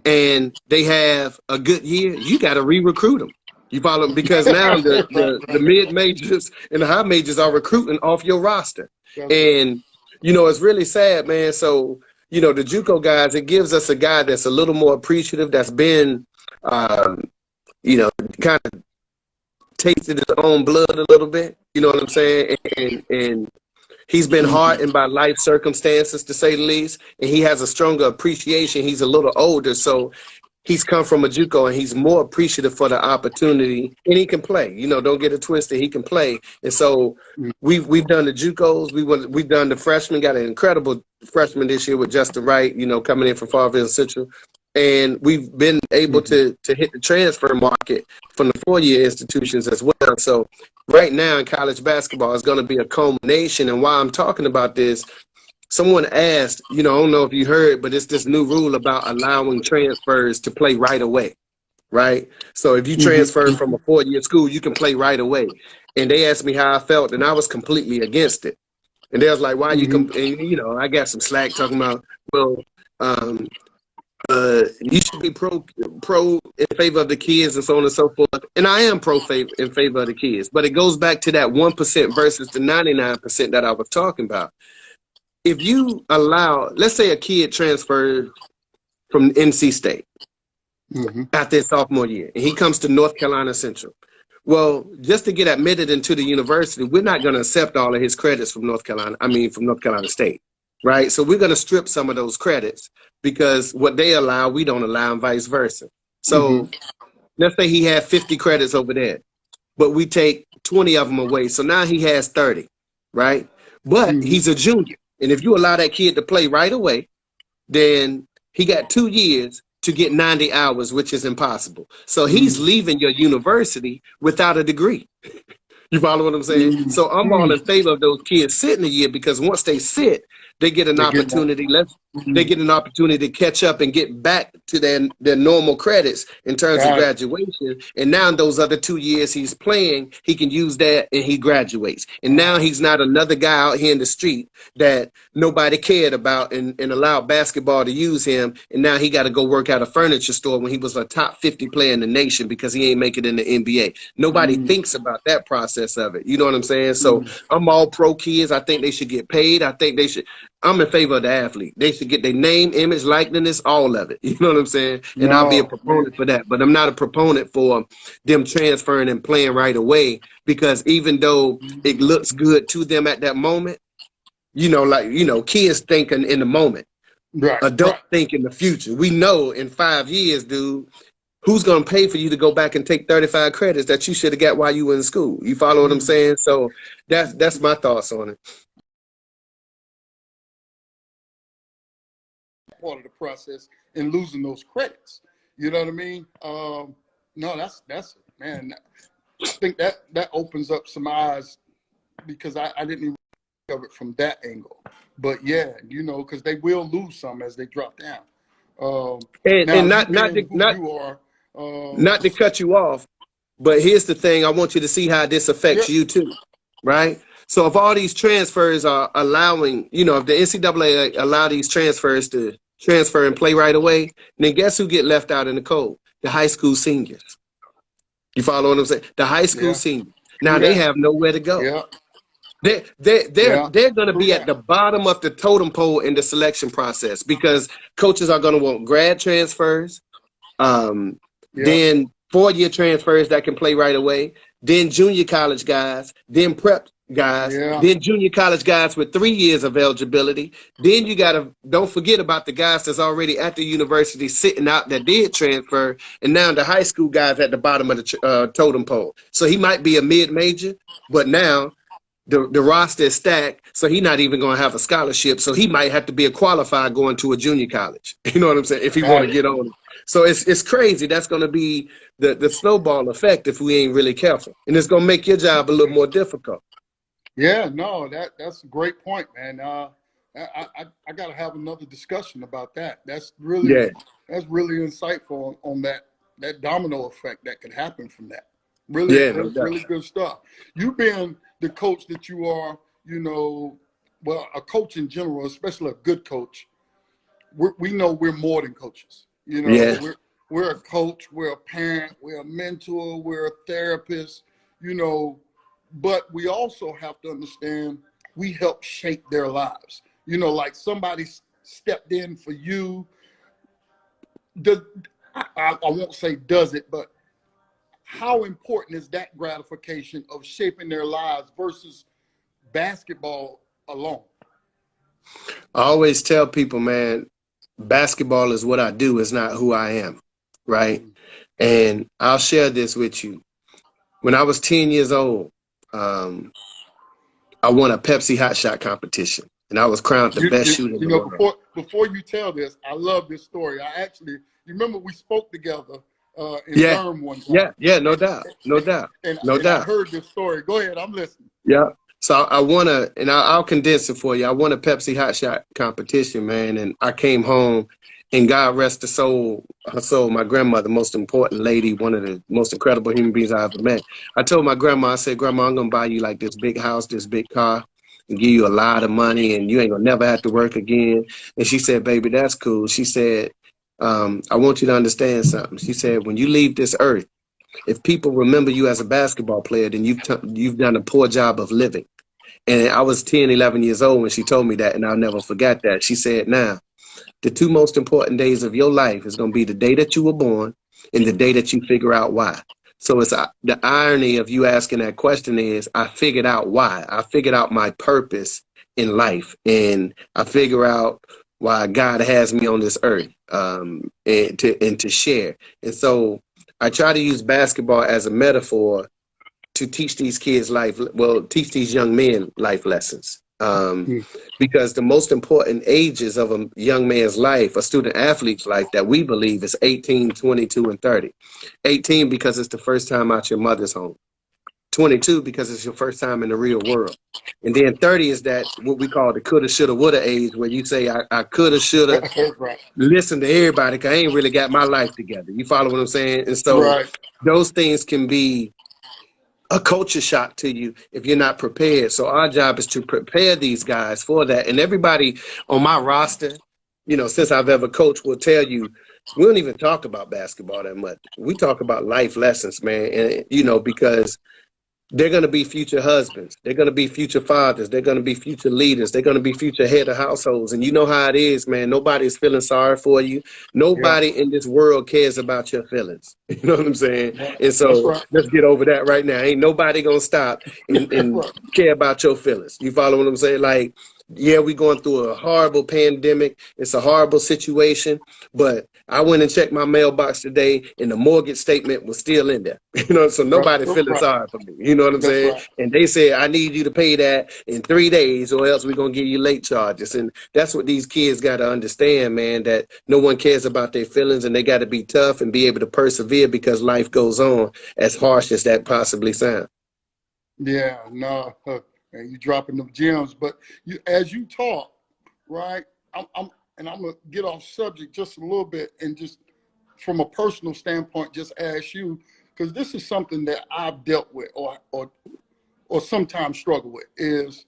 and they have a good year, you got to re-recruit them. You follow them? Because now the mid-majors and the high majors are recruiting off your roster. And, it's really sad, man. So, the JUCO guys, it gives us a guy that's a little more appreciative, that's been, kind of tasted his own blood a little bit. You know what I'm saying? And he's been hardened by life circumstances, to say the least, and he has a stronger appreciation. He's a little older, so he's come from a JUCO, and he's more appreciative for the opportunity, and he can play. Don't get it twisted. He can play, and so we've done the JUCOs. We've done the freshmen. Got an incredible freshman this year with Justin Wright. Coming in from Farville Central. And we've been able to hit the transfer market from the 4-year institutions as well. So right now in college basketball, it's going to be a culmination. And while I'm talking about this, someone asked, I don't know if you heard, but it's this new rule about allowing transfers to play right away, right? So if you transfer from a 4-year school, you can play right away. And they asked me how I felt, and I was completely against it. And they was like, why you and, I got some slack talking about, well, you should be pro in favor of the kids and so on and so forth. And I am in favor of the kids, but it goes back to that 1% versus the 99% that I was talking about. If you allow, let's say a kid transferred from NC State after his sophomore year, and he comes to North Carolina Central. Well, just to get admitted into the university, we're not going to accept all of his credits from North Carolina State, right? So we're going to strip some of those credits, because what they allow, we don't allow, and vice versa. So let's say he had 50 credits over there, but we take 20 of them away. So now he has 30, right? But he's a junior. And if you allow that kid to play right away, then he got 2 years to get 90 hours, which is impossible. So he's leaving your university without a degree. You follow what I'm saying? So I'm all in favor of those kids sitting a year, because once they sit, they get an opportunity. They get an opportunity to catch up and get back to their normal credits in terms of Got it. graduation. And now in those other 2 years he's playing, he can use that and he graduates. And now he's not another guy out here in the street that nobody cared about and allowed basketball to use him. And now he got to go work at a furniture store when he was a top 50 player in the nation because he ain't make it in the NBA. Nobody thinks about that process of it. You know what I'm saying? So I'm all pro kids. I think they should get paid. I think they should. I'm in favor of the athlete. They should get their name, image, likeness, all of it. You know what I'm saying? And I'll be a proponent for that. But I'm not a proponent for them transferring and playing right away, because even though it looks good to them at that moment, kids thinking in the moment. Right. Adults think in the future. We know in 5 years, dude, who's going to pay for you to go back and take 35 credits that you should have got while you were in school? You follow what I'm saying? So that's my thoughts on it. Part of the process and losing those credits. You know what I mean? No, that's man. I think that opens up some eyes, because I didn't even think of it from that angle. But yeah, because they will lose some as they drop down. And not to cut you off, but here's the thing: I want you to see how this affects you too, right? So if all these transfers are allowing, if the NCAA allow these transfers to transfer and play right away, then guess who get left out in the cold? The high school seniors. You follow what I'm saying? The high school seniors. Now they have nowhere to go. Yeah. They're going to be at the bottom of the totem pole in the selection process, because coaches are going to want grad transfers, then 4-year transfers that can play right away, then junior college guys, then prep guys, then junior college guys with 3 years of eligibility. Then you don't forget about the guys that's already at the university sitting out that did transfer, and now the high school guys at the bottom of the totem pole. So he might be a mid-major, but now the roster is stacked, so he's not even going to have a scholarship. So he might have to be a qualified going to a junior college. You know what I'm saying? If he want to get on. So it's crazy. That's going to be the snowball effect if we ain't really careful, and it's going to make your job a little more difficult. Yeah, no, that's a great point, man. I got to have another discussion about that. That's really insightful on that domino effect that could happen from that. Really, really good stuff. You've been the coach that you are, well, a coach in general, especially a good coach. We know we're more than coaches. We're a coach, we're a parent, we're a mentor, we're a therapist, but we also have to understand we help shape their lives. Like somebody stepped in for you. I won't say does it, but how important is that gratification of shaping their lives versus basketball alone? I always tell people, man, basketball is what I do, it's not who I am, right? And I'll share this with you. When I was 10 years old, I won a Pepsi hot shot competition, and I was crowned the best shooter in the world. Before you tell this, I love this story. You remember we spoke together in Durham one time. Yeah, no doubt. And I heard this story. Go ahead, I'm listening. Yeah. So I won and I'll condense it for you. I won a Pepsi hot shot competition, man, and I came home, and God rest her soul, my grandmother, most important lady, one of the most incredible human beings I ever met. I told my grandma, I said, Grandma, I'm going to buy you like this big house, this big car, and give you a lot of money, and you ain't going to never have to work again. And she said, baby, that's cool. She said, I want you to understand something. She said, when you leave this earth, if people remember you as a basketball player, then you've done a poor job of living. And I was 10, 11 years old when she told me that, and I'll never forget that. She said, now, the 2 most important days of your life is going to be the day that you were born and the day that you figure out why. So it's the irony of you asking that question is I figured out why. I figured out my purpose in life, and I figure out why God has me on this earth and to share. And so I try to use basketball as a metaphor to teach these kids teach these young men life lessons. Because the most important ages of a young man's life, a student athlete's life that we believe is 18, 22, and 30. 18 because it's the first time out your mother's home. 22 because it's your first time in the real world. And then 30 is that what we call the coulda, shoulda, woulda age, where you say, I coulda, shoulda, Right. listen to everybody because I ain't really got my life together. You follow what I'm saying? And so Right. those things can be a culture shock to you if you're not prepared. So our job is to prepare these guys for that. And everybody on my roster, you know, since I've ever coached, will tell you, we don't even talk about basketball that much. We talk about life lessons, man. And, you know, because they're going to be future husbands. They're going to be future fathers. They're going to be future leaders. They're going to be future head of households. And you know how it is, man. Nobody's feeling sorry for you. Nobody in this world cares about your feelings. You know what I'm saying? Yeah. And so Right. let's get over that right now. Ain't nobody going to stop and Right. care about your feelings. You follow what I'm saying? Like, yeah, we're going through a horrible pandemic. It's a horrible situation. But I went and checked my mailbox today, and the mortgage statement was still in there. You know, so nobody feeling sorry for me. You know what I'm saying? Right. And they said, I need you to pay that in 3 days, or else we're going to give you late charges. And that's what these kids got to understand, man, that no one cares about their feelings, and they got to be tough and be able to persevere because life goes on, as harsh as that possibly sounds. Yeah, no, and you dropping them gems. But you, as you talk, right? I'm gonna get off subject just a little bit, and just from a personal standpoint, just ask you, because this is something that I've dealt with, or sometimes struggle with, is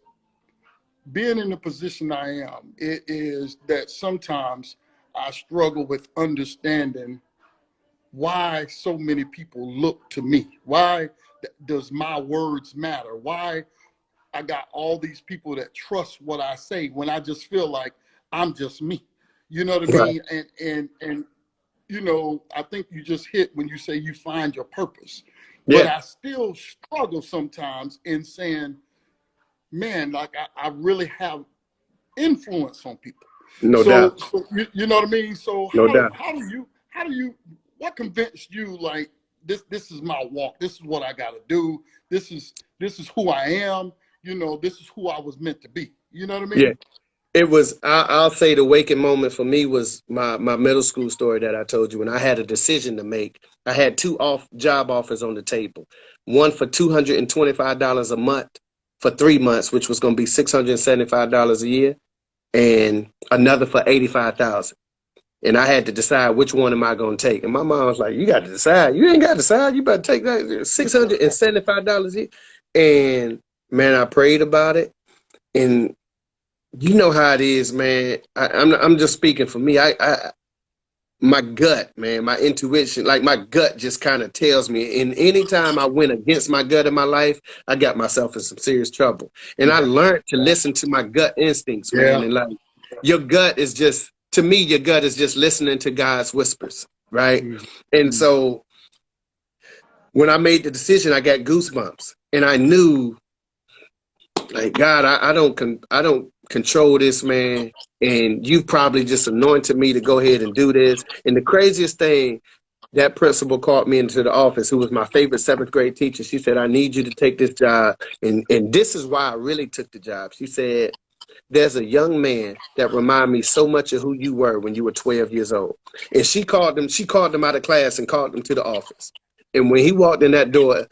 being in the position I am. It is that sometimes I struggle with understanding why so many people look to me. Why does my words matter? Why I got all these people that trust what I say when I just feel like I'm just me. You know what I Right. mean? And you know, I think you just hit when you say you find your purpose. But Yeah, I still struggle sometimes in saying, man, like I really have influence on people. no So, doubt. you know what I mean? So No doubt. how do you what convinced you like this is my walk, this is what I gotta do, this is who I am, you know, this is who I was meant to be. You know what I Yeah. mean? It was, I'll say the waking moment for me was my middle school story that I told you when I had a decision to make. I had two job offers on the table, one for $225 a month for 3 months, which was going to be $675 a year, and another for 85,000. And I had to decide which one am I going to take. And my mom was like, you got to decide. You ain't got to decide. You better take that $675 a year. And man, I prayed about it. And you know how it is, man. I'm just speaking for me. My gut, man, my intuition, like my gut just kind of tells me. And anytime I went against my gut in my life, I got myself in some serious trouble. And I Yeah. learned to listen to my gut instincts, man. Yeah. And like your gut is just, to me, your gut is just listening to God's whispers, right? And Mm-hmm. so when I made the decision, I got goosebumps, and I knew, like, God, I don't control this, man. And you've probably just anointed me to go ahead and do this. And the craziest thing, that principal called me into the office, who was my favorite seventh grade teacher. She said, I need you to take this job. And this is why I really took the job. She said, there's a young man that remind me so much of who you were when you were 12 years old. And she called him out of class and called him to the office. And when he walked in that door,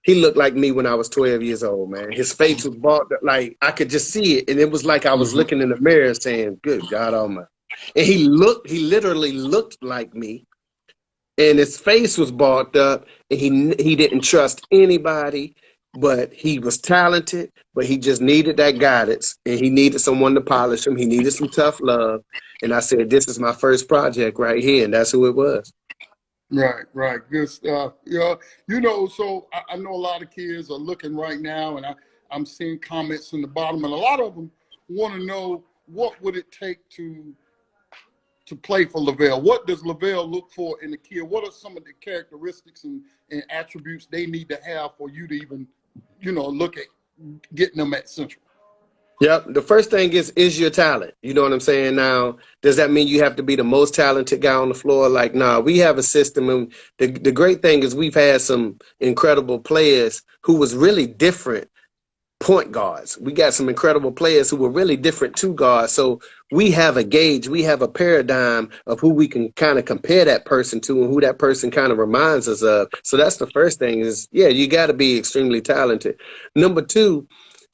he looked like me when I was 12 years old, man. His face was bald, like I could just see it. And it was like I was Mm-hmm. looking in the mirror saying, good God Almighty. And he literally looked like me. And his face was balled up, and he didn't trust anybody, but he was talented, but he just needed that guidance, and he needed someone to polish him. He needed some tough love. And I said, this is my first project right here. And that's who it was. Right. Good stuff. Yeah, you know, so I know a lot of kids are looking right now, and I'm seeing comments in the bottom, and a lot of them want to know what would it take to play for LeVelle. What does LeVelle look for in the kid? What are some of the characteristics and attributes they need to have for you to even, you know, look at getting them at Central? Yep. The first thing is your talent. You know what I'm saying? Now, does that mean you have to be the most talented guy on the floor? Like, nah, we have a system. And the great thing is we've had some incredible players who was really different point guards. We got some incredible players who were really different two guards. So we have a gauge, we have a paradigm of who we can kind of compare that person to and who that person kind of reminds us of. So that's the first thing is, yeah, you got to be extremely talented. Number two,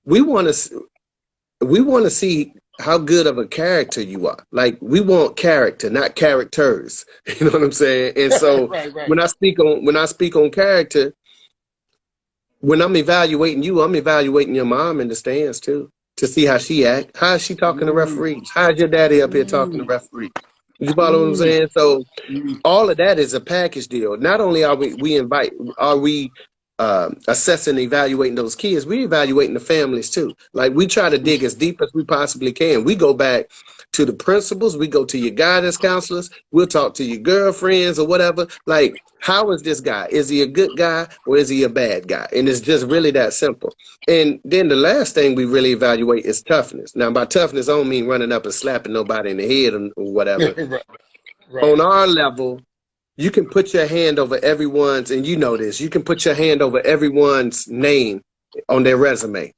we want to see how good of a character you are. Like we want character, not characters. You know what I'm saying? And so Right. when I speak on character, when I'm evaluating you, I'm evaluating your mom in the stands too, to see how she act. How is she talking to referees? How's your daddy up here talking to referees? You follow what I'm saying? So all of that is a package deal. Not only are we assessing and evaluating those kids, we evaluating the families too. Like we try to dig as deep as we possibly can. We go back to the principals, we go to your guidance counselors, we'll talk to your girlfriends or whatever. Like, how is this guy? Is he a good guy or is he a bad guy? And it's just really that simple. And then the last thing we really evaluate is toughness. Now, by toughness, I don't mean running up and slapping nobody in the head or whatever. Right. On our level, you can put your hand over everyone's, and you know this, you can put your hand over everyone's name on their resume,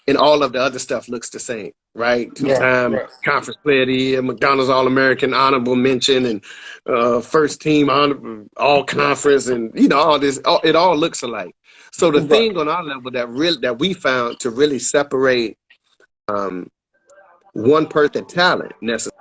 and all of the other stuff looks the same, right? Two-time conference player of the year, McDonald's All-American honorable mention, and first team all conference, and you know all this. It all looks alike. So the thing on our level that we found to really separate one person talent necessary.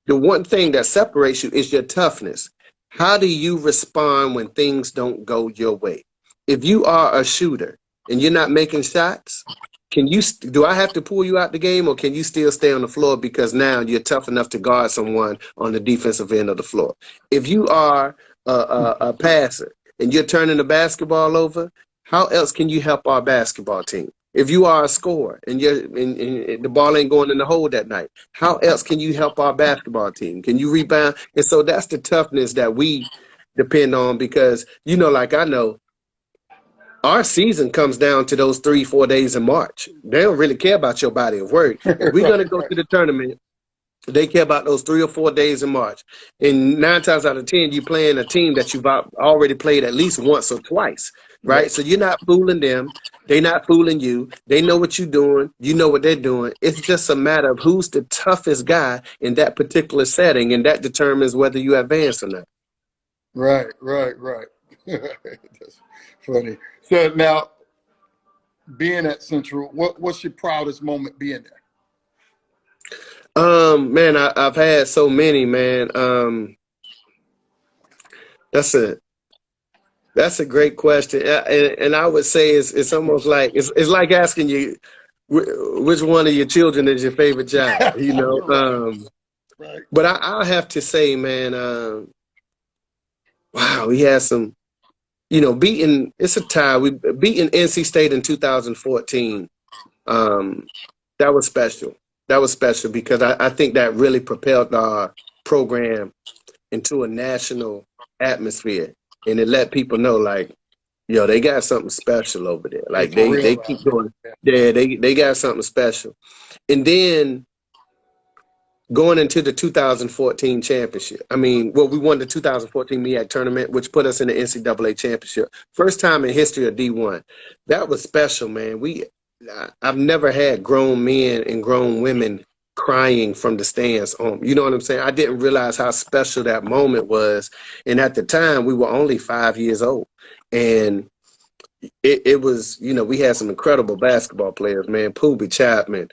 The one thing that separates you is your toughness. How do you respond when things don't go your way? If you are a shooter and you're not making shots, do I have to pull you out the game, or can you still stay on the floor because now you're tough enough to guard someone on the defensive end of the floor? If you are a passer and you're turning the basketball over, how else can you help our basketball team? If you are a scorer and the ball ain't going in the hole that night, how else can you help our basketball team? Can you rebound? And so that's the toughness that we depend on, because, you know, like I know, our season comes down to those 3-4 days in March. They don't really care about your body of work. If we're going to go to the tournament, they care about those 3 or 4 days in March. And 9 times out of 10, you're playing a team that you've already played at least once or twice, right? So you're not fooling them. They're not fooling you. They know what you're doing. You know what they're doing. It's just a matter of who's the toughest guy in that particular setting, and that determines whether you advance or not. Right. That's funny. So now, being at Central, what's your proudest moment being there? Man, I've had so many, man. That's a great question, and I would say it's almost like it's like asking you which one of your children is your favorite child, you know. Right. But I'll have to say, man, wow, we had some, you know, it's a tie. We beating NC State in 2014. That was special. That was special because I think that really propelled our program into a national atmosphere, and it let people know, like, yo, they got something special over there. Like they keep doing, yeah, they got something special. And then going into the 2014 championship, we won the 2014 MEAC tournament, which put us in the NCAA championship. First time in history of D1. That was special, man. I've never had grown men and grown women crying from the stands on. You know what I'm saying? I didn't realize how special that moment was. And at the time, we were only 5 years old. And it was, you know, we had some incredible basketball players, man. Poobie Chapman,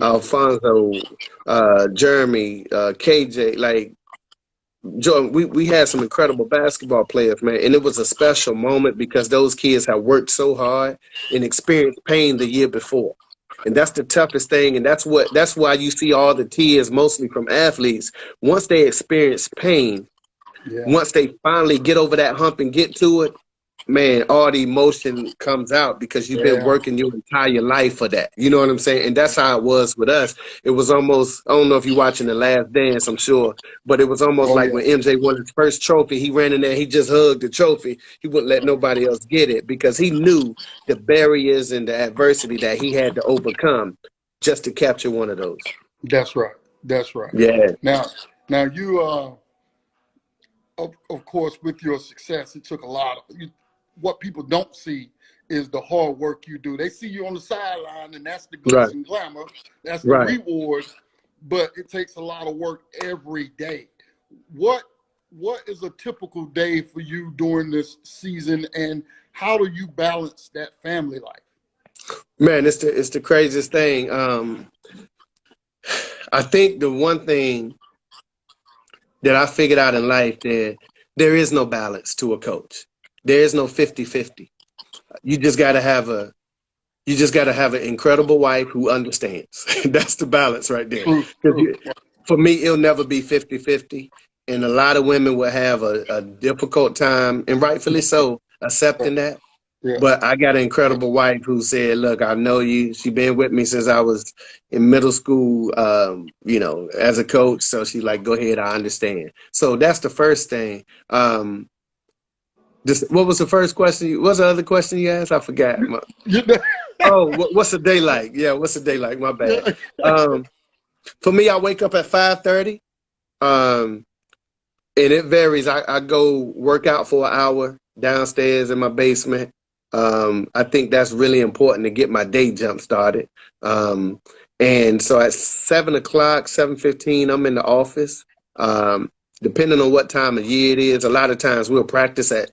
Alfonso, Jeremy, KJ, like, Jordan, we had some incredible basketball players, man, and it was a special moment because those kids had worked so hard and experienced pain the year before, and that's the toughest thing, and that's why you see all the tears, mostly from athletes. Once they experience pain, once they finally get over that hump and get to it, man, all the emotion comes out because you've been working your entire life for that. You know what I'm saying? And that's how it was with us. It was almost, I don't know if you're watching The Last Dance, I'm sure, but it was almost like when MJ won his first trophy, he ran in there, he just hugged the trophy. He wouldn't let nobody else get it because he knew the barriers and the adversity that he had to overcome just to capture one of those. That's right. Yeah. Now you, of course, with your success, it took a lot of what people don't see is the hard work you do. They see you on the sideline, and that's the Right. glitz and glamour. That's the Right. reward, but it takes a lot of work every day. What is a typical day for you during this season, and how do you balance that family life? Man, it's the craziest thing. I think the one thing that I figured out in life, that there is no balance to a coach. There is no 50-50. You just gotta have an incredible wife who understands. That's the balance right there. True, 'Cause true. for me, it'll never be 50-50. And a lot of women will have a difficult time, and rightfully so, accepting that. Yeah. But I got an incredible wife who said, look, I know you. She's been with me since I was in middle school, as a coach. So she's like, go ahead, I understand. So that's the first thing. What was the first question? What's the other question you asked? I forgot. What's the day like? Yeah, what's the day like? My bad. For me, I wake up at 5:30. And it varies. I go work out for an hour downstairs in my basement. I think that's really important to get my day jump started. And so at 7 o'clock, 7:15, I'm in the office. Depending on what time of year it is, a lot of times we'll practice at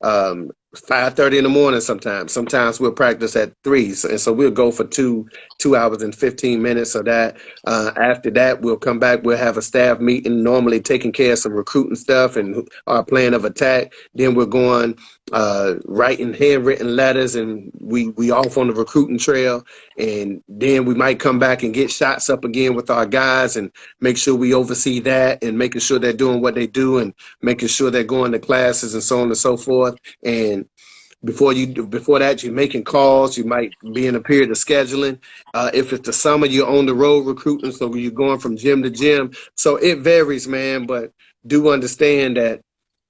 5:30 in the morning sometimes. Sometimes we'll practice at 3. And so we'll go for 2 hours and 15 minutes of that. After that, we'll come back. We'll have a staff meeting, normally taking care of some recruiting stuff and our plan of attack. Then we're going writing handwritten letters, and we off on the recruiting trail. And then we might come back and get shots up again with our guys and make sure we oversee that and making sure they're doing what they do and making sure they're going to classes and so on and so forth. And before that, you're making calls. You might be in a period of scheduling. If it's the summer, you're on the road recruiting, so you're going from gym to gym. So it varies, man, but do understand that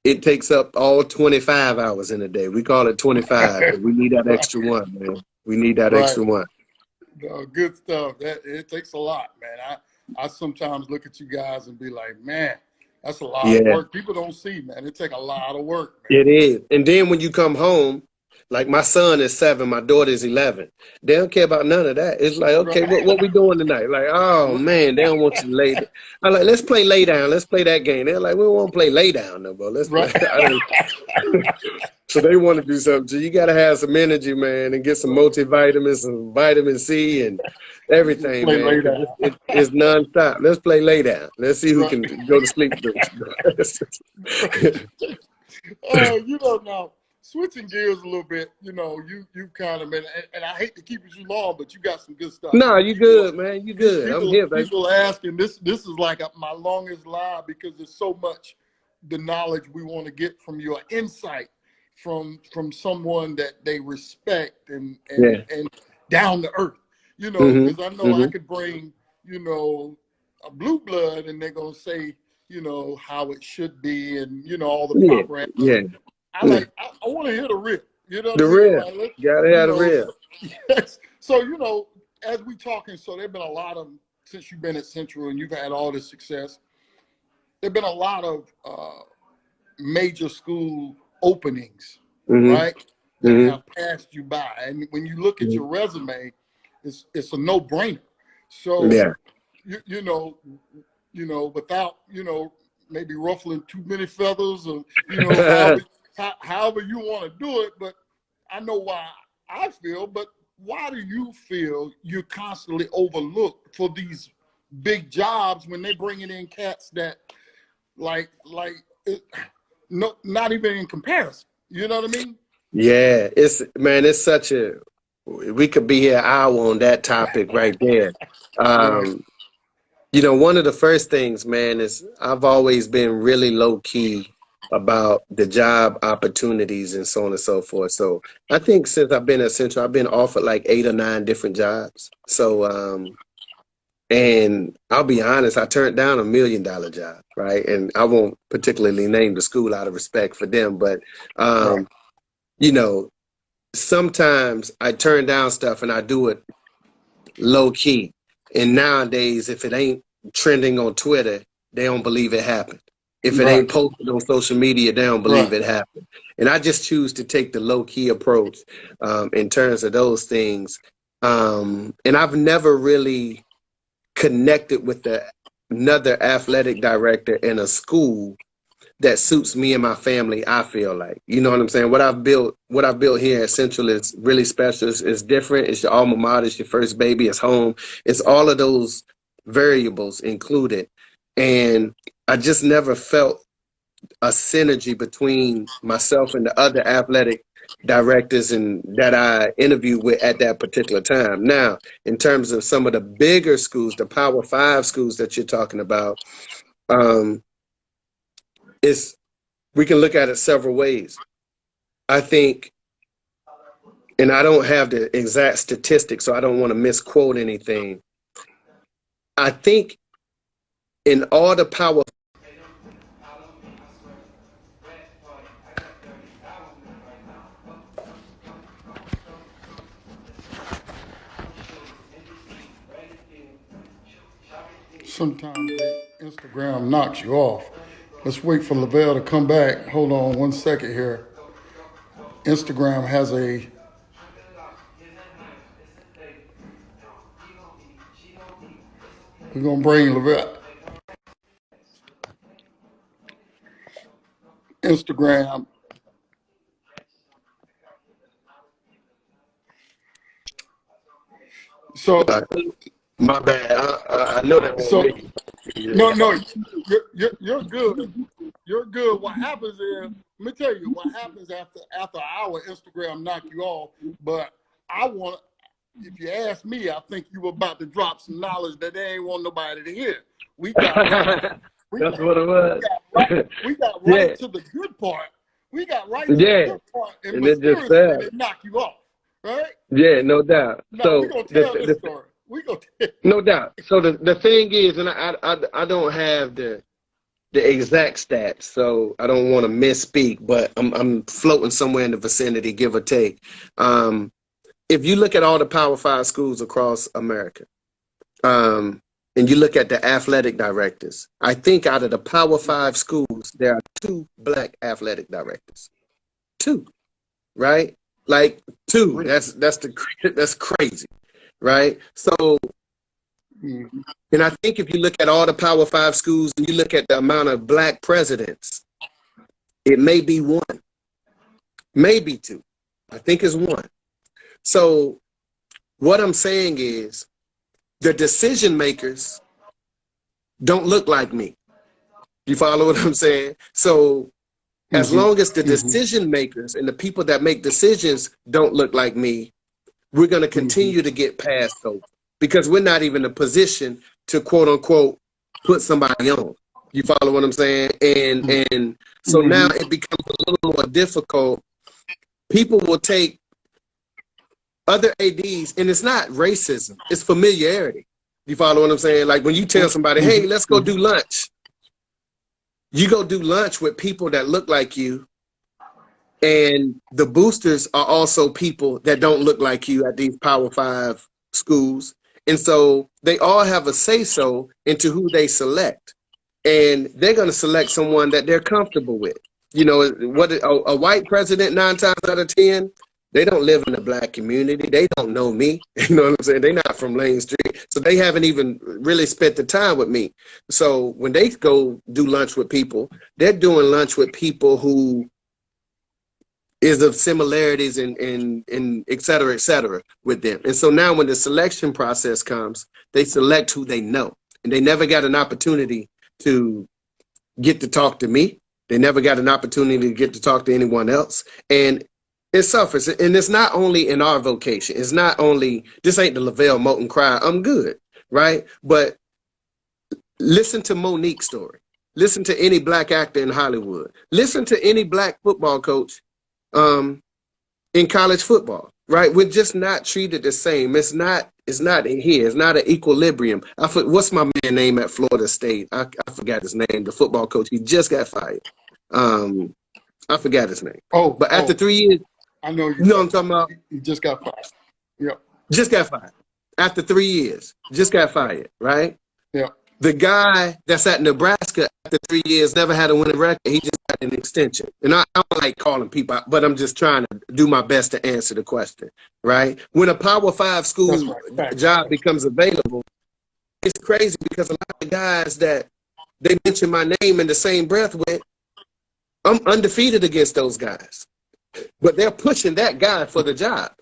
it takes up all 25 hours in a day. We call it 25. We need that extra one, man. We need that extra one. No, good stuff. It takes a lot, man. I sometimes look at you guys and be like, man, that's a lot of work. People don't see, man. It takes a lot of work, man. It is. And then when you come home, like my son is 7, my daughter is 11. They don't care about none of that. It's like, okay, what we doing tonight? Like, oh man, they don't want you to lay down. I'm like, let's play lay down. Let's play that game. They're like, we won't play lay down no more. Let's play. So they want to do something. So you got to have some energy, man, and get some multivitamins, some vitamin C, and everything, man. It's nonstop. Let's play lay down. Let's see who can go to sleep. Now switching gears a little bit, you kind of been, and I hate to keep you too long, but you got some good stuff. No, you good, man. You good. I'm here, baby. People asking, this is like my longest live because there's so much the knowledge we want to get from your insight from someone that they respect and down to earth, because I know I could bring, a blue blood and they're going to say, how it should be and, all the proper answers. Yeah. I want to hear the real. The real. Like, gotta have the real. Yes. So, as we talking, so there've been a lot of, since you've been at Central and you've had all this success, there've been a lot of major school openings, right? That have passed you by. And when you look at your resume, it's a no-brainer. So, without, maybe ruffling too many feathers or, however you want to do it, but I know why I feel, but why do you feel you're constantly overlooked for these big jobs when they bringing in cats that not even in comparison? You know what I mean? Yeah, it's such a, we could be here an hour on that topic right there. One of the first things, man, is I've always been really low key about the job opportunities and so on and so forth. So I think since I've been at Central, I've been offered like 8 or 9 different jobs. So, and I'll be honest, I turned down $1 million job, right? And I won't particularly name the school out of respect for them, but, sometimes I turn down stuff and I do it low key. And nowadays, if it ain't trending on Twitter, they don't believe it happened. If it Right. ain't posted on social media, they don't believe it happened. And I just choose to take the low key approach in terms of those things. And I've never really connected with another athletic director in a school that suits me and my family. I feel like, you know what I'm saying? What I've built here at Central is really special. It's different. It's your alma mater. It's your first baby. It's home. It's all of those variables included. And I just never felt a synergy between myself and the other athletic directors and that I interviewed with at that particular time. Now, in terms of some of the bigger schools, the Power 5 schools that you're talking about, we can look at it several ways. I think, and I don't have the exact statistics, so I don't want to misquote anything. I think in all the Power Sometimes Instagram knocks you off. Let's wait for LeVelle to come back. Hold on 1 second here. Instagram has a we're gonna bring LeVelle. Instagram. So my bad. I know that won't make it. no, you're good. You're good. What happens is, let me tell you, what happens after an hour, Instagram knock you off. But if you ask me, I think you were about to drop some knowledge that they ain't want nobody to hear. That's what it was. We got right to the good part. We got right to the good part, and it just said it knock you off, right? Yeah, no doubt. Now, so we're gonna tell this story. No doubt. So the thing is, and I don't have the exact stats, so I don't want to misspeak, but I'm floating somewhere in the vicinity, give or take. If you look at all the Power 5 schools across America, and you look at the athletic directors, I think out of the Power 5 schools, there are 2 Black athletic directors. 2, right? Like 2. That's crazy. Right. So, and I think if you look at all the Power 5 schools and you look at the amount of Black presidents, it may be 1, maybe 2. I think it's 1. So what I'm saying is the decision makers don't look like me. You follow what I'm saying? So as long as the decision makers and the people that make decisions don't look like me, we're going to continue to get passed over because we're not even in a position to quote unquote put somebody on. You follow what I'm saying? And so now it becomes a little more difficult. People will take other ADs, and it's not racism, it's familiarity. You follow what I'm saying? Like when you tell somebody, hey, let's go do lunch. You go do lunch with people that look like you. And the boosters are also people that don't look like you at these Power 5 schools. And so they all have a say-so into who they select. And they're going to select someone that they're comfortable with. You know, a white president 9 times out of 10, they don't live in the Black community. They don't know me. You know what I'm saying? They're not from Lane Street. So they haven't even really spent the time with me. So when they go do lunch with people, they're doing lunch with people who is of similarities and et cetera with them. And so now when the selection process comes, they select who they know. And they never got an opportunity to get to talk to me. They never got an opportunity to get to talk to anyone else. And it suffers. And it's not only in our vocation. It's not only, this ain't the LeVelle Moton cry, I'm good, right? But listen to Monique's story. Listen to any Black actor in Hollywood. Listen to any Black football coach in college football, right? We're just not treated the same. It's not here. It's not an equilibrium. What's my man name at Florida State? I forgot his name, the football coach. He just got fired. I forgot his name. But after 3 years, I know you know what I'm talking about? He just got fired. Yep. Just got fired. After 3 years, just got fired, right? Yeah. The guy that's at Nebraska after 3 years never had a winning record. He just got an extension. And I don't like calling people out, but I'm just trying to do my best to answer the question, right? When a Power 5 school job becomes available, it's crazy because a lot of guys that they mention my name in the same breath with, I'm undefeated against those guys. But they're pushing that guy for the job.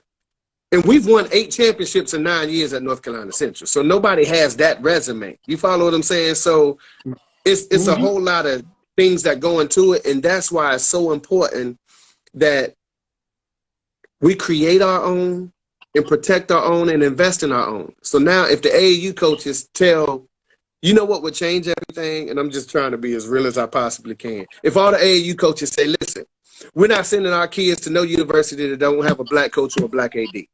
And we've won 8 championships in 9 years at North Carolina Central. So nobody has that resume. You follow what I'm saying? So it's a whole lot of things that go into it. And that's why it's so important that we create our own and protect our own and invest in our own. So now if the AAU coaches tell, you know what would change everything? And I'm just trying to be as real as I possibly can. If all the AAU coaches say, listen, we're not sending our kids to no university that don't have a black coach or a black AD.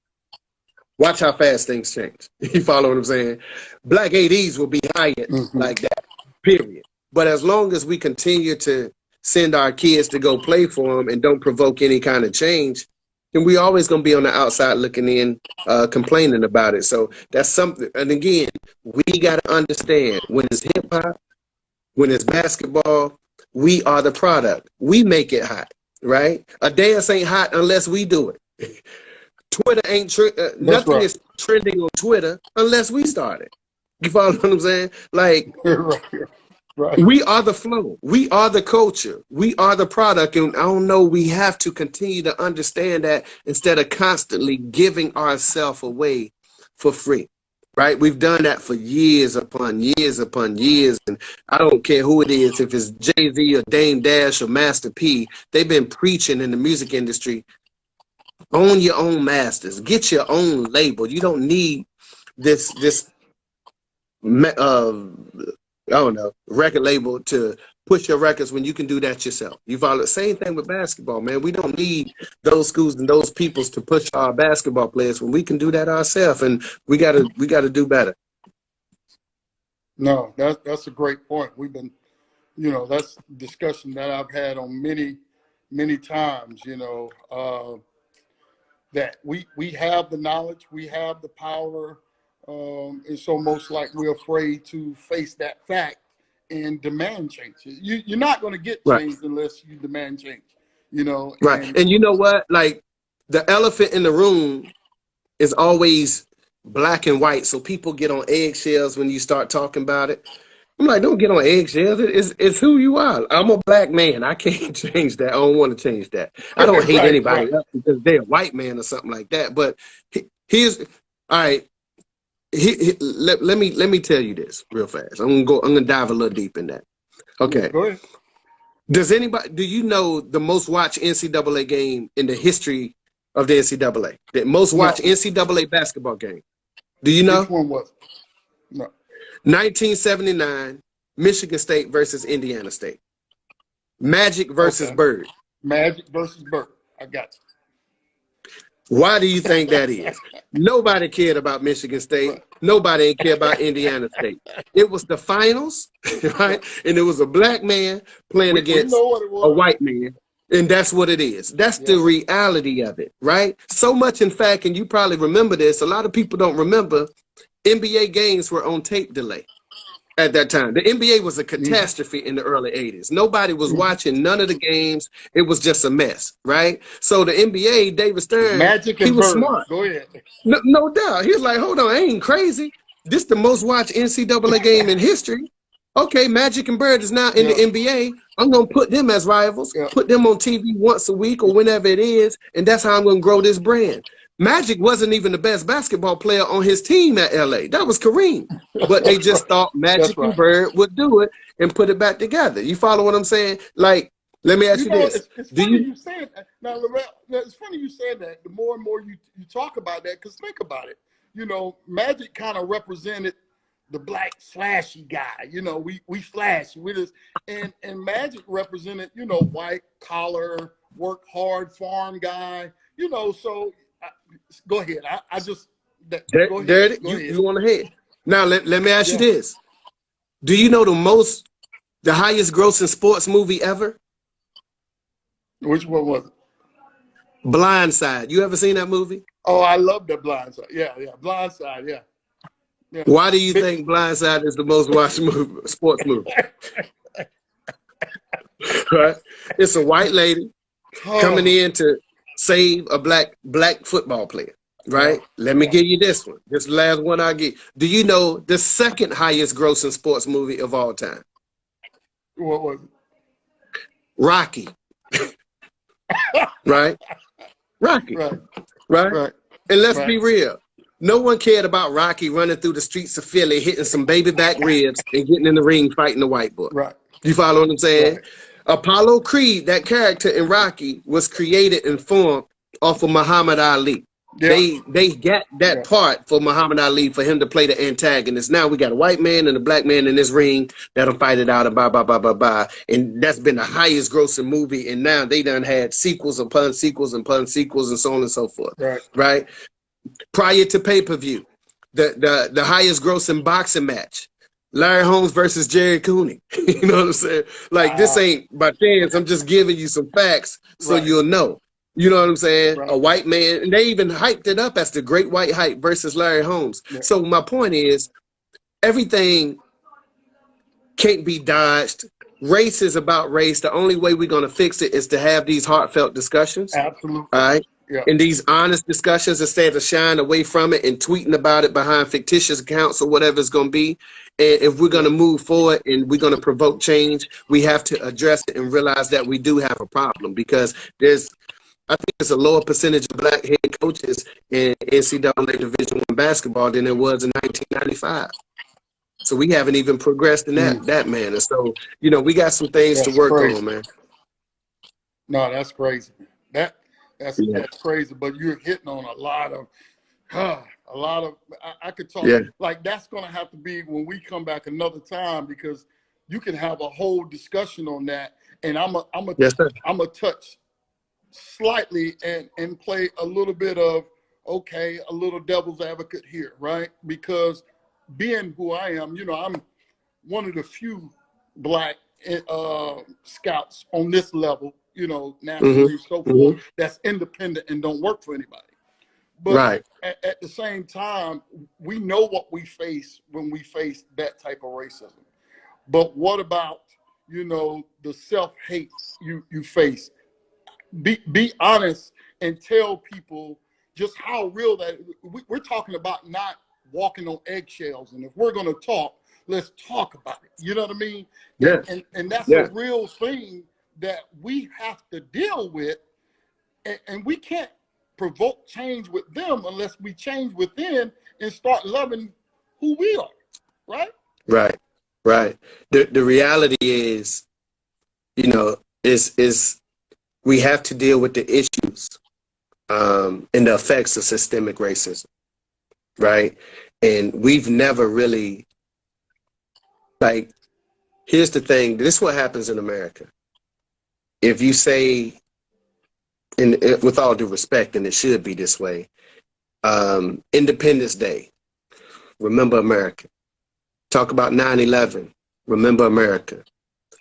Watch how fast things change. You follow what I'm saying? Black ADs will be hired like that, period. But as long as we continue to send our kids to go play for them and don't provoke any kind of change, then we always going to be on the outside looking in, complaining about it. So that's something. And again, we got to understand when it's hip hop, when it's basketball, we are the product. We make it hot, right? A dance ain't hot unless we do it. Twitter ain't nothing is trending on Twitter unless we start it. You follow what I'm saying? Like, right. We are the flow. We are the culture. We are the product. And I don't know, we have to continue to understand that instead of constantly giving ourselves away for free. Right? We've done that for years upon years upon years. And I don't care who it is, if it's Jay-Z or Dame Dash or Master P, they've been preaching in the music industry. Own your own masters. Get your own label. You don't need this I don't know, record label to push your records when you can do that yourself. You follow the same thing with basketball, man. We don't need those schools and those peoples to push our basketball players when we can do that ourselves, and we gotta do better. No, that's a great point. We've been, you know, that's a discussion that I've had on many times, you know, that we have the knowledge, we have the power. It's almost like we're afraid to face that fact and demand change. You're not going to get change unless you demand change, you know. Right. And you know what? Like, the elephant in the room is always black and white. So people get on eggshells when you start talking about it. I'm like, don't get on eggshells. It's who you are. I'm a black man. I can't change that. I don't want to change that. I don't hate anybody else because they're a white man or something like that. But here's, all right. Let me tell you this real fast. I'm gonna dive a little deep in that. Okay. Go ahead. Do you know the most watched NCAA game in the history of the NCAA? The most watched NCAA basketball game. Do you know? Which one was it? No. 1979, Michigan State versus Indiana State. Magic versus Bird. Magic versus Bird. I got you. Why do you think that is? Nobody cared about Michigan State. Nobody cared about Indiana State. It was the finals, right? And it was a black man playing against a white man. And that's what it is. That's the reality of it, right? So much, in fact, and you probably remember this, a lot of people don't remember, NBA games were on tape delay at that time. The NBA was a catastrophe in the early 80s. Nobody was watching none of the games. It was just a mess, right? So the NBA, David Stern, he was smart. Go ahead. No doubt. He was like, hold on, I ain't crazy. This the most watched NCAA game in history. Okay, Magic and Bird is now in the NBA. I'm going to put them as rivals, put them on TV once a week or whenever it is, and that's how I'm going to grow this brand. Magic wasn't even the best basketball player on his team at LA. That was Kareem. But they just thought Magic and Bird would do it and put it back together. You follow what I'm saying? Like, let me ask you this. It's funny you said that. Now, LeVelle, it's funny you said that. The more and more you talk about that, because think about it. You know, Magic kind of represented the black flashy guy. You know, we flashy with us. And Magic represented, you know, white collar, work hard, farm guy. You know, so go ahead. I just go ahead. You want to head. Now let me ask you this. Do you know the highest grossing sports movie ever? Which one was it? Blindside. You ever seen that movie? Oh, I love the Blindside. Yeah, Blindside, yeah. Yeah. Why do you think Blindside is the most watched sports movie? Right? It's a white lady coming Oh, in to save a black football player. yeah. Right? Let me give you this one. This last one I get. Do you know the second highest grossing sports movie of all time? What was Rocky. it? Right? Rocky. Right. Right? Right. And let's Right. be real. No one cared about Rocky running through the streets of Philly, hitting some baby back ribs and getting in the ring fighting the white boy. Right. You follow what I'm saying? Right. Apollo Creed, that character in Rocky, was created and formed off of Muhammad Ali. Yeah. They got that Yeah. part for Muhammad Ali for him to play the antagonist. Now we got a white man and a black man in this ring that'll fight it out and blah, blah, blah, blah, blah. And that's been the highest grossing movie. And now they done had sequels upon sequels upon sequels and so on and so forth. Right. Right? Prior to pay-per-view, the highest grossing boxing match, Larry Holmes versus Jerry Cooney. You know what I'm saying? Like, this ain't by chance. I'm just giving you some facts so Right. you'll know. You know what I'm saying? Right. A white man, and they even hyped it up as the Great White Hype versus Larry Holmes. Yeah. So my point is, everything can't be dodged. Race is about race. The only way we're going to fix it is to have these heartfelt discussions. Absolutely. All right? Yeah. In these honest discussions, instead of shying away from it and tweeting about it behind fictitious accounts or whatever it's going to be. And if we're going to move forward and we're going to provoke change, we have to address it and realize that we do have a problem, because I think there's a lower percentage of black head coaches in NCAA Division I basketball than there was in 1995. So we haven't even progressed in that manner. So, you know, we got some things to work on, man. No, that's crazy. That's crazy. But you're hitting on a lot of. I could talk like that's going to have to be when we come back another time, because you can have a whole discussion on that. And I'm a touch slightly and play a little bit of, okay, a little devil's advocate here, right? Because being who I am, you know, I'm one of the few black scouts on this level, you know, nationally and so forth, that's independent and don't work for anybody. But at the same time, we know what we face when we face that type of racism. But what about, you know, the self-hate you face? Be honest and tell people just how real that we're talking about, not walking on eggshells. And if we're going to talk, let's talk about it. You know what I mean? Yeah. And that's a real thing that we have to deal with. And we can't provoke change with them unless we change within and start loving who we are. Right? Right. The reality is, you know, is we have to deal with the issues and the effects of systemic racism, right? And we've never really, like, here's the thing. This is what happens in America. If you say, and with all due respect, and it should be this way, Independence Day, remember America. Talk about 9/11, remember America.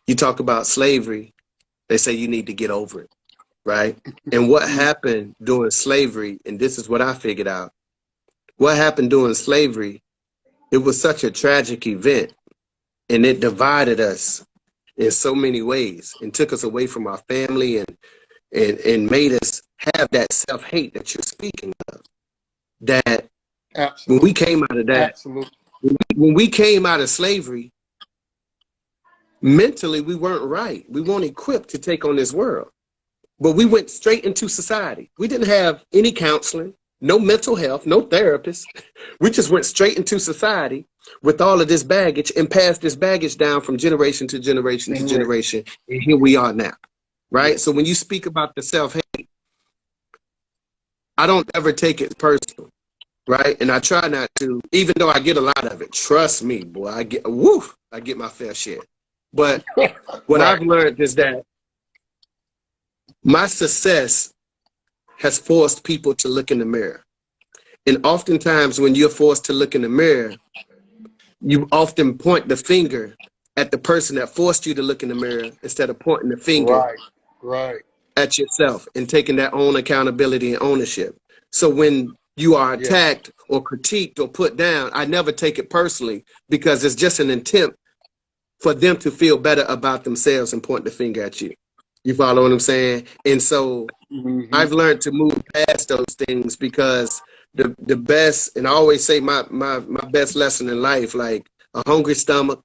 You talk about slavery, they say you need to get over it, right? And what happened during slavery, and this is what I figured out, what happened during slavery, it was such a tragic event, and it divided us in so many ways and took us away from our family and made us have that self-hate that you're speaking of. That when we came out of that, when we came out of slavery, mentally we weren't right. We weren't equipped to take on this world. But we went straight into society. We didn't have any counseling, no mental health, no therapist. We just went straight into society with all of this baggage and passed this baggage down from generation to generation to generation. And here we are now, right? So when you speak about the self-hate, I don't ever take it personal, right? And I try not to, even though I get a lot of it. Trust me, boy, I get my fair share. But what I've learned is that my success has forced people to look in the mirror. And oftentimes when you're forced to look in the mirror, you often point the finger at the person that forced you to look in the mirror instead of pointing the finger at yourself and taking that own accountability and ownership. So when you are Yeah. attacked or critiqued or put down, I never take it personally, because it's just an attempt for them to feel better about themselves and point the finger at you. You follow what I'm saying? And so I've learned to move past those things, because the best, and I always say my best lesson in life, like a hungry stomach,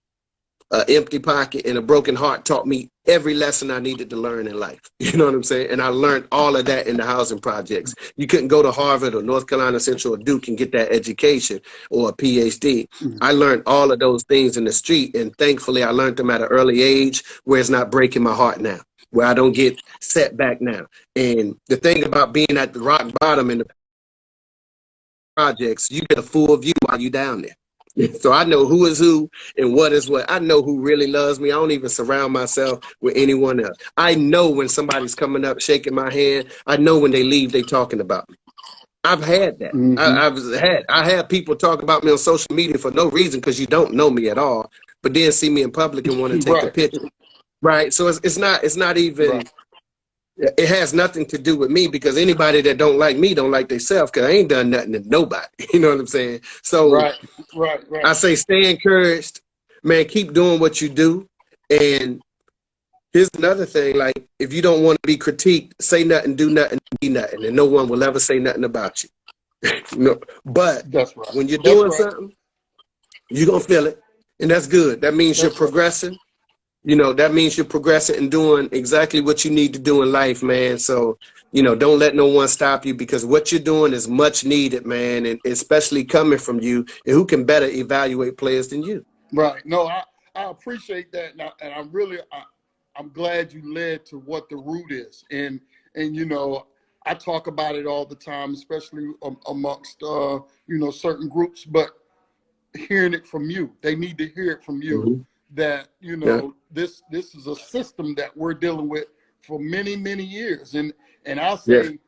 an empty pocket, and a broken heart, taught me every lesson I needed to learn in life. You know what I'm saying? And I learned all of that in the housing projects. You couldn't go to Harvard or North Carolina Central or Duke and get that education or a PhD. I learned all of those things in the street, and thankfully I learned them at an early age, where it's not breaking my heart now, where I don't get set back now. And the thing about being at the rock bottom in the projects, you get a full view while you're down there. So I know who is who and what is what. I know who really loves me. I don't even surround myself with anyone else. I know when somebody's coming up, shaking my hand. I know when they leave, they talking about me. I've had that. I had people talk about me on social media for no reason, because you don't know me at all, but then see me in public and want to take a picture. Right. So it's not even, it has nothing to do with me, because anybody that don't like me don't like themselves, because I ain't done nothing to nobody. You know what I'm saying? So I say stay encouraged, man. Keep doing what you do. And here's another thing, like, if you don't want to be critiqued, say nothing, do nothing, be nothing, and no one will ever say nothing about you. No, but when you're doing something, you're going to feel it, and that's good. That means you're progressing. You know, that means you're progressing and doing exactly what you need to do in life, man. So, you know, don't let no one stop you, because what you're doing is much needed, man, and especially coming from you. And who can better evaluate players than you? Right. No, I appreciate that, and I'm glad you led to what the root is, and you know, I talk about it all the time, especially amongst you know, certain groups, but hearing it from you, they need to hear it from you. That, you know, this is a system that we're dealing with for many years, and I'll say,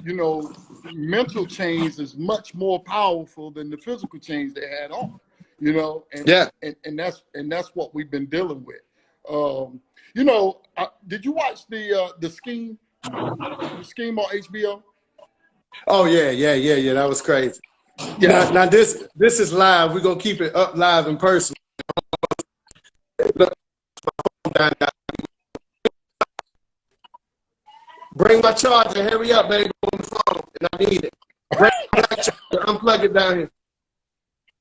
you know, mental change is much more powerful than the physical change they had on, you know, and that's what we've been dealing with. You know, did you watch the Scheme on HBO? Oh yeah. That was crazy. Yeah. Now this is live. We're gonna keep it up live in person. Bring my charger. Hurry up, baby, on the phone, and I need it. Bring my charger. Unplug it down here.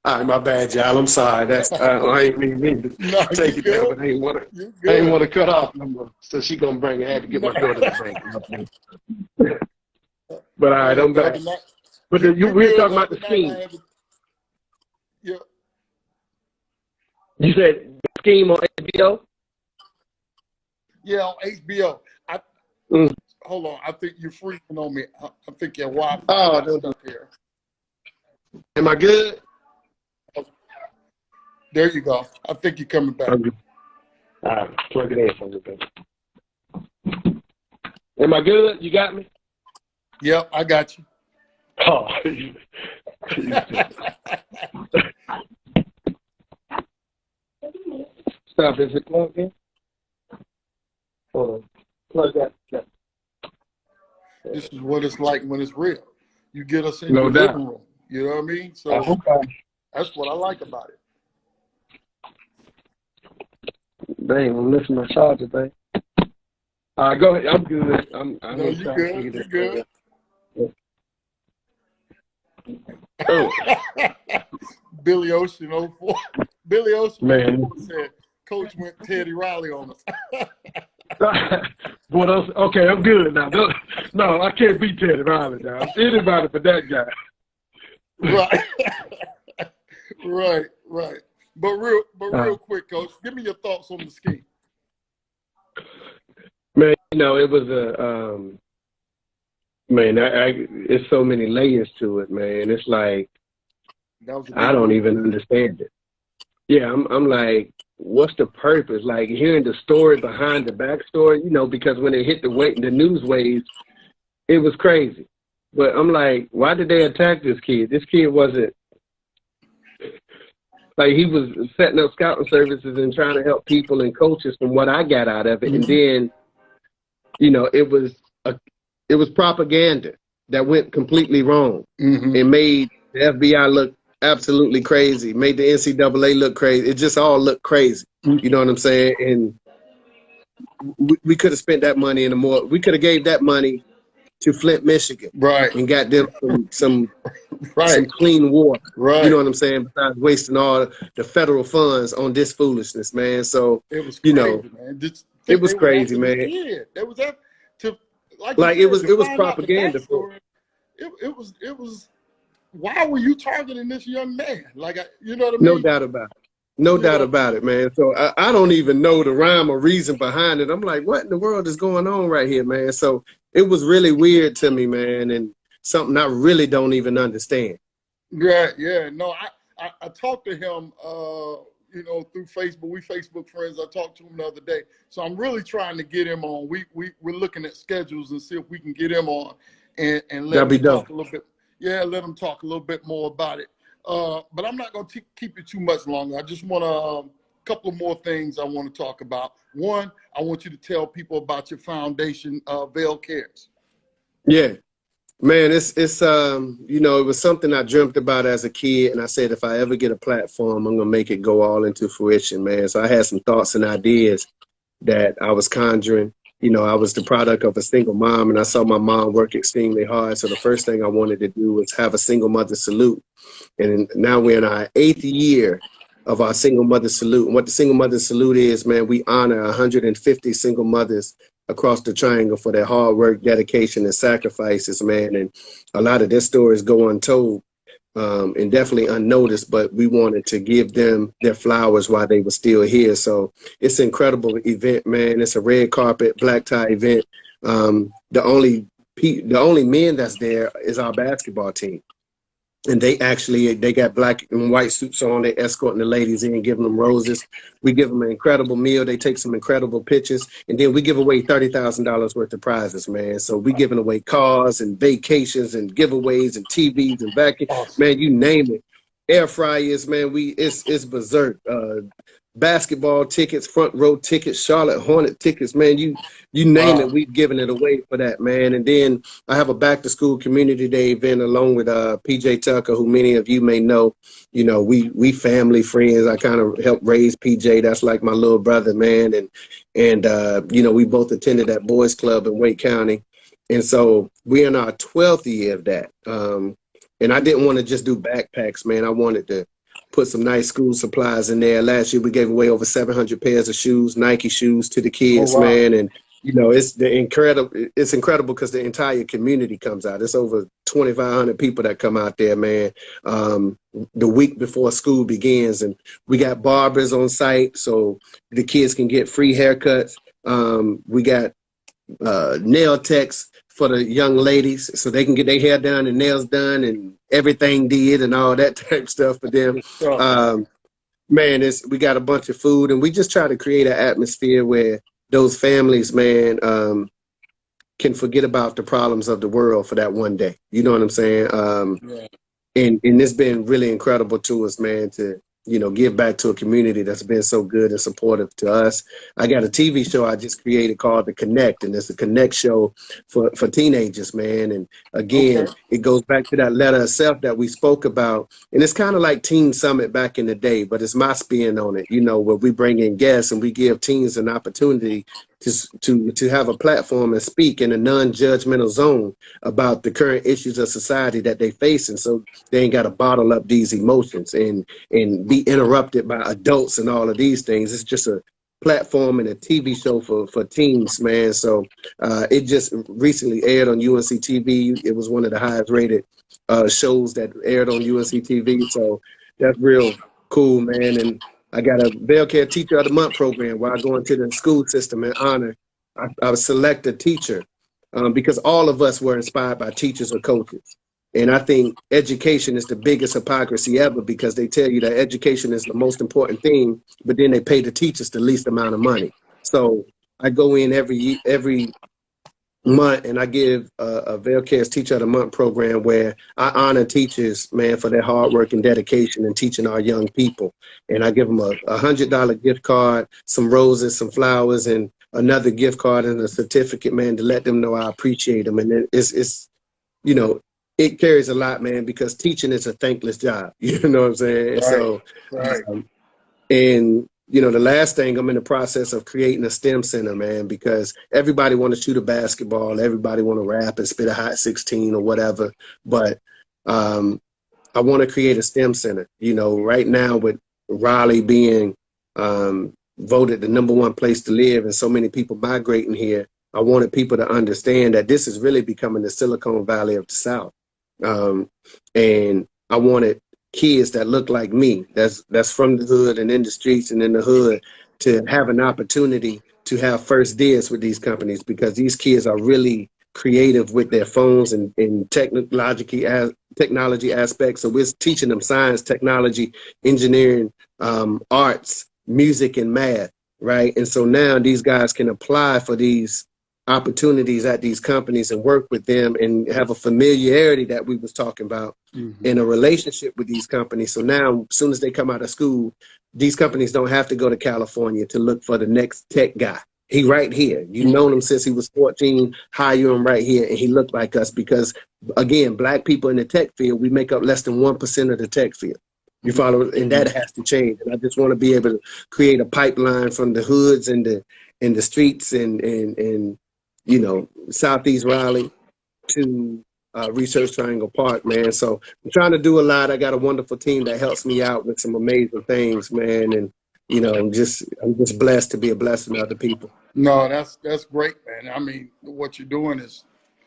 All right, my bad, y'all. I'm sorry. That's I ain't mean to take it down, but I ain't want to cut off no more. So she gonna bring it. I had to get my daughter to bring it. But all right, I'm back. But we're talking about the Scheme. Yeah. You said the Scheme on HBO? Yeah, on HBO. Hold on, I think you're freaking on me. I think your Wi-Fi is stuck here. Am I good? There you go. I think you're coming back. All right, plug it in for me, baby. Am I good? You got me? Yep, I got you. Oh. Stop. Is it plugged in? Hold on. Plug that. This is what it's like when it's real. You get us in the living room. You know what I mean? So that's what I like about it. Dang, I'm missing my charger, babe. All right, go ahead. I'm good. No, you good. You good. Oh. Billy Ocean 04. Billy Ocean Man. said, Coach went Teddy Riley on us. What else? Okay, I'm good now. No, I can't beat Teddy Riley now. Anybody but that guy. Right. But real quick, Coach, give me your thoughts on the Scheme. Man, you know, it was it's so many layers to it, man. It's like, I don't even understand it. Yeah, I'm like, what's the purpose? Like, hearing the story behind the backstory, you know, because when it hit the news waves, it was crazy. But I'm like, why did they attack this kid? This kid wasn't, like, he was setting up scouting services and trying to help people and coaches from what I got out of it. And then, you know, it was propaganda. that went completely wrong Mm-hmm. and made the FBI look absolutely crazy, made the NCAA look crazy. It just all looked crazy. You know what I'm saying? And we could have spent that money in a more, we could have gave that money to Flint, Michigan Right. and got them some Right. clean water. You know Right. what I'm saying? Besides wasting all the federal funds on this foolishness, man. So, It was you know, crazy, man. Just it think was they was crazy, after the man. kid. They was after to, like you Like it said, was to it was find out the propaganda for backstory. It was. Why were you targeting this young man? Like, you know what I no mean? doubt about it. No You doubt know. about it, man. So I don't even know the rhyme or reason behind it. I'm like, what in the world is going on right here, man? So it was really weird to me, man, and something I really don't even understand. Yeah, yeah. No, I talked to him, through Facebook. We Facebook friends. I talked to him the other day. So I'm really trying to get him on. We're looking at schedules and see if we can get him on and let That'd him be dope. talk a little bit. Yeah, let him talk a little bit more about it. But I'm not going to keep it too much longer. I just want a couple of more things I want to talk about. One, I want you to tell people about your foundation, LeVelle Cares. Yeah. Man, it's it was something I dreamt about as a kid, and I said if I ever get a platform, I'm gonna make it go all into fruition, man. So I had some thoughts and ideas that I was conjuring. I was the product of a single mom, and I saw my mom work extremely hard. So the first thing I wanted to do was have a single mother salute. And now we're in our 8th year of our single mother salute. And what the single mother salute is, man, we honor 150 single mothers across the triangle for their hard work, dedication, and sacrifices, man. And a lot of their stories go untold, and definitely unnoticed, but we wanted to give them their flowers while they were still here. So it's an incredible event, man. It's a red carpet, black tie event. The only men that's there is our basketball team. And they got black and white suits on. They escorting the ladies in, giving them roses. We give them an incredible meal. They take some incredible pictures, and then we give away $30,000 worth of prizes, man. So we giving away cars and vacations and giveaways and TVs and vacuum, Awesome. man. You name it. Air fryers, man. It's berserk. Basketball tickets, front row tickets, Charlotte Hornet tickets, man. You name it, Wow. we've given it away for that, man. And then I have a back to school community day event along with PJ Tucker, who many of you may know. We family friends. I kind of helped raise PJ. That's like my little brother, man. And we both attended that boys club in Wake County. And so we're in our 12th year of that. And I didn't want to just do backpacks, man. I wanted to put some nice school supplies in there. Last year we gave away over 700 pairs of shoes, Nike shoes to the Oh, kids, wow. man. And it's incredible because the entire community comes out. It's over 2,500 people that come out there, man. The week before school begins, and we got barbers on site so the kids can get free haircuts. We got nail techs for the young ladies so they can get their hair done and nails done and everything did and all that type of stuff for them. Man, we got a bunch of food, and we just try to create an atmosphere where those families, man, can forget about the problems of the world for that one day. You know what I'm saying? Yeah. And it's been really incredible to us, man, to give back to a community that's been so good and supportive to us. I got a TV show I just created called The Connect, and it's a Connect show for teenagers, man. And Okay. again, it goes back to that letter of self that we spoke about. And it's kind of like Teen Summit back in the day, but it's my spin on it, where we bring in guests and we give teens an opportunity to have a platform and speak in a non-judgmental zone about the current issues of society that they facing, so they ain't got to bottle up these emotions and be interrupted by adults and all of these things. It's just a platform and a TV show for teens, man. So it just recently aired on UNC TV. It was one of the highest rated shows that aired on UNC TV. So that's real cool, man. And I got a Bell Care Teacher of the Month program where I go into the school system and honor. I select a teacher because all of us were inspired by teachers or coaches. And I think education is the biggest hypocrisy ever because they tell you that education is the most important thing, but then they pay the teachers the least amount of money. So I go in every month and I give a ValeCares Teacher of the Month program where I honor teachers, man, for their hard work and dedication in teaching our young people. And I give them a $100 gift card, some roses, some flowers, and another gift card and a certificate, man, to let them know I appreciate them. And you know, it carries a lot, man, because teaching is a thankless job. You know what I'm saying? Right. So, Right. and you know, the last thing, I'm in the process of creating a STEM center, man, because everybody want to shoot a basketball, everybody want to rap and spit a hot 16 or whatever, but I want to create a STEM center. You know, right now with Raleigh being voted the #1 place to live and so many people migrating here, I wanted people to understand that this is really becoming the Silicon Valley of the South. And I wanted kids that look like me, that's from the hood and in the streets and in the hood, to have an opportunity to have first dibs with these companies, because these kids are really creative with their phones and technology aspects. So we're teaching them science, technology, engineering, arts, music, and math, right? And so now these guys can apply for these opportunities at these companies and work with them and have a familiarity that we was talking about in a relationship with these companies. So now, as soon as they come out of school, these companies don't have to go to California to look for the next tech guy. He right here. You known him since he was 14, hire him right here, and he looked like us because, again, Black people in the tech field, we make up less than 1% of the tech field. You follow? And that has to change. And I just want to be able to create a pipeline from the hoods and the streets and you know, Southeast Raleigh to Research Triangle Park, man. So I'm trying to do a lot. I got a wonderful team that helps me out with some amazing things, man. And you know, I'm just blessed to be a blessing to other people. No, that's great, man. I mean, what you're doing is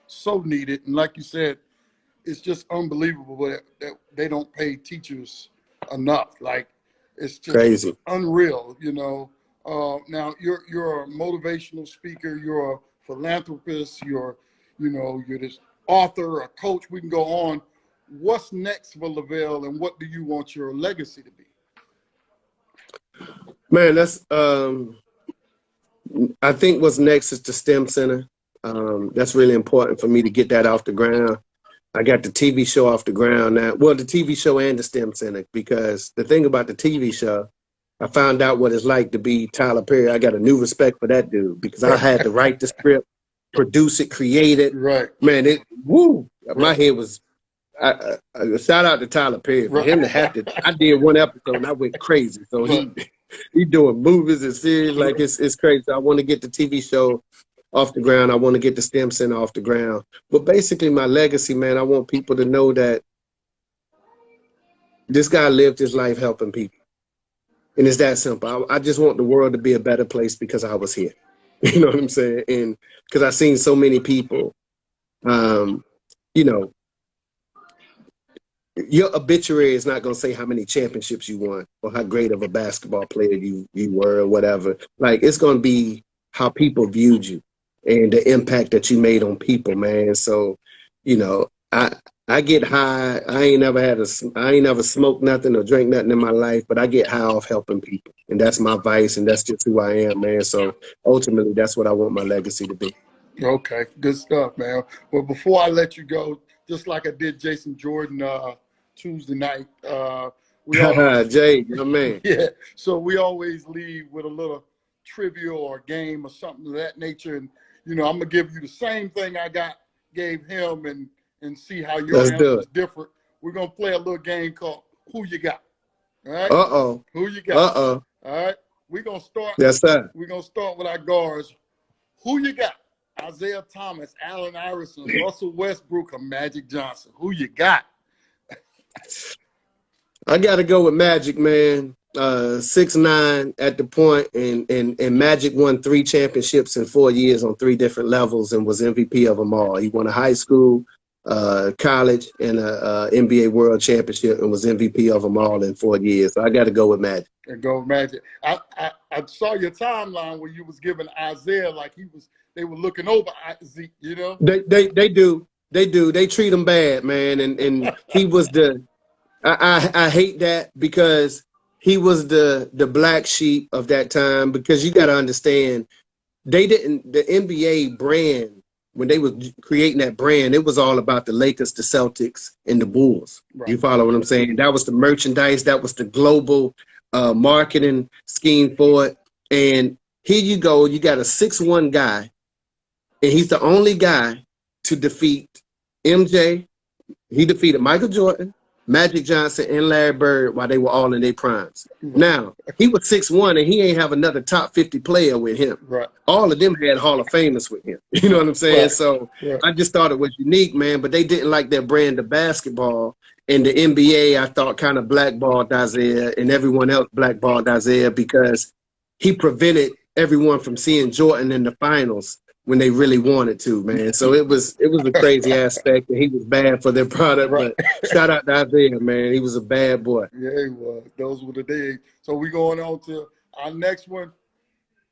so needed, and like you said, it's just unbelievable that they don't pay teachers enough. Like, it's just Crazy. unreal, you know. Now you're a motivational speaker, you're a philanthropist, you're this author, a coach. We can go on. What's next for LeVelle, and what do you want your legacy to be? Man, that's I think what's next is the STEM Center. That's really important for me to get that off the ground. I got the TV show off the ground now. Well, the TV show and the STEM Center, because the thing about the TV show, I found out what it's like to be Tyler Perry. I got a new respect for that dude because I had to write the script, produce it, create it. Right. Man, my head was, shout out to Tyler Perry for him to have to. I did one episode and I went crazy. So he doing movies and series, like it's crazy. I want to get the TV show off the ground. I want to get the STEM Center off the ground. But basically my legacy, man, I want people to know that this guy lived his life helping people. And it's that simple. I just want the world to be a better place because I was here. You know what I'm saying? And because I've seen so many people, you know, your obituary is not going to say how many championships you won or how great of a basketball player you were or whatever. Like, it's going to be how people viewed you and the impact that you made on people, man. So, you know, I get high. I ain't never smoked nothing or drank nothing in my life, but I get high off helping people. And that's my vice, and that's just who I am, man. So ultimately, that's what I want my legacy to be. Okay, good stuff, man. Well, before I let you go, just like I did Jason Jordan Tuesday night, we always, Jay, my man. yeah. So we always leave with a little trivia or a game or something of that nature, and you know, I'm gonna give you the same thing I gave him, and see how your answer is different. We're gonna play a little game called Who You Got. All right. Who you got? All right. We're gonna start. Yes, sir. We're gonna start with our guards. Who you got? Isaiah Thomas, Allen Iverson, Russell Westbrook, or Magic Johnson? Who you got? I got to go with Magic, man. 6'9" at the point, and Magic won 3 championships in 4 years on 3 different levels and was MVP of them all. He won a high school, college, and a NBA World Championship and was MVP of them all in 4 years. So I got to go with Magic. And go with Magic. I saw your timeline where you was giving Isaiah like they were looking over Zeke, you know? They do. They treat him bad, man. And he was I hate that because he was the black sheep of that time, because you got to understand, the NBA brand, when they was creating that brand, it was all about the Lakers, the Celtics, and the Bulls. Right. You follow what I'm saying? That was the merchandise. That was the global marketing scheme for it. And here you go. You got a 6'1" guy, and he's the only guy to defeat MJ, he defeated Michael Jordan, Magic Johnson, and Larry Bird while they were all in their primes. Now, he was 6'1", and he ain't have another top 50 player with him. Right. All of them had Hall of Famers with him. You know what I'm saying? Right. So Right. I just thought it was unique, man, but they didn't like their brand of basketball. And the NBA, I thought, kind of blackballed Isaiah, and everyone else blackballed Isaiah because he prevented everyone from seeing Jordan in the finals when they really wanted to, man. So it was a crazy aspect, and he was bad for their product. Right. But shout out to Isaiah, man. He was a bad boy. Yeah, he was. Those were the days. So we going on to our next one.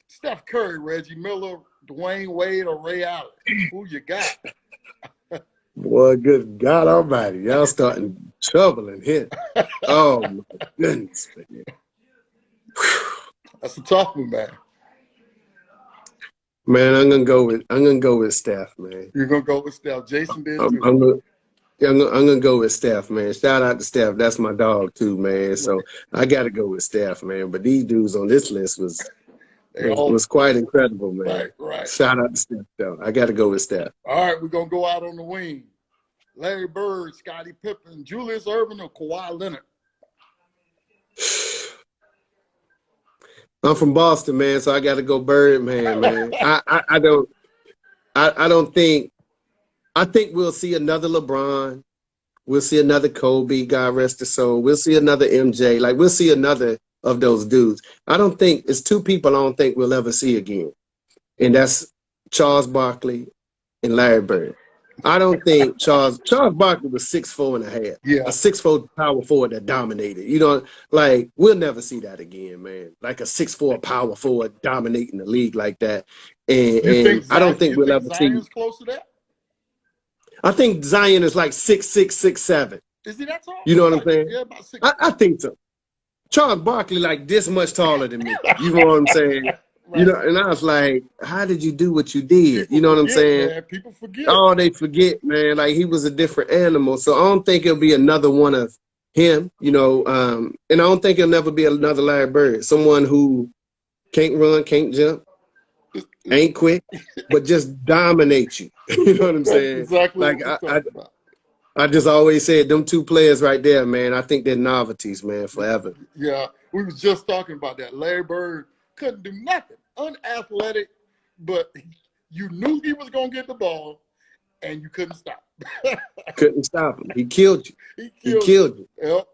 Steph Curry, Reggie Miller, Dwayne Wade, or Ray Allen? Who you got? Boy, good God Almighty, y'all starting trouble in here. Oh my goodness, man. That's a tough one, man. Man, I'm gonna go with Steph, man. You're gonna go with Steph. Jason did too. I'm gonna go with Steph, man. Shout out to Steph. That's my dog too, man. So I gotta go with Steph, man. But these dudes on this list was quite incredible, man. Right. Shout out to Steph, though. I gotta go with Steph. All right, we're gonna go out on the wing. Larry Bird, Scottie Pippen, Julius Erving, or Kawhi Leonard? I'm from Boston, man, so I got to go Birdman, man. I don't think. I think we'll see another LeBron. We'll see another Kobe. God rest his soul. We'll see another MJ. Like we'll see another of those dudes. I don't think it's two people I don't think we'll ever see again, and that's Charles Barkley and Larry Bird. I don't think Charles Barkley was 6'4.5". Yeah. A 6'4" power forward that dominated. You know, like we'll never see that again, man. Like a 6'4" power forward dominating the league like that. And I don't think we'll ever see. Zion's close to that? I think Zion is like 6'6", 6'7". Is he that tall? You know what I'm saying? Yeah, about 6. I think so. Charles Barkley like this much taller than me. You know what I'm saying? Right. You know, and I was like, how did you do what you did? You know what I'm saying? Man. People forget. Oh, they forget, man. Like he was a different animal. So I don't think it'll be another one of him, you know. And I don't think it'll never be another Larry Bird. Someone who can't run, can't jump, ain't quick, but just dominate you. You know what I'm saying? Exactly. Like I just always said them two players right there, man. I think they're novelties, man, forever. Yeah, we was just talking about that. Larry Bird couldn't do nothing, unathletic, but you knew he was gonna get the ball, and you couldn't stop. Couldn't stop him. He killed you. He killed you. Yep.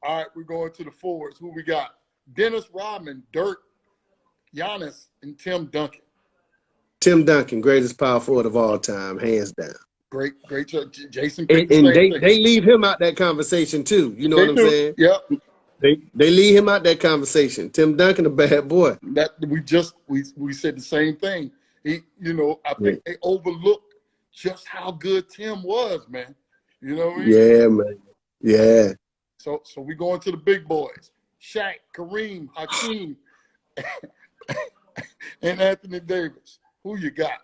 All right, we're going to the forwards. Who we got? Dennis Rodman, Dirk, Giannis, and Tim Duncan. Tim Duncan, greatest power forward of all time, hands down. Great Jason. And they leave him out that conversation too. You know what I'm saying? Yep. They leave him out that conversation. Tim Duncan, a bad boy. That we said the same thing. He, you know, I think they overlooked just how good Tim was, man. You know what I mean? Yeah, man. Yeah. So we going to the big boys: Shaq, Kareem, Hakeem, and Anthony Davis. Who you got?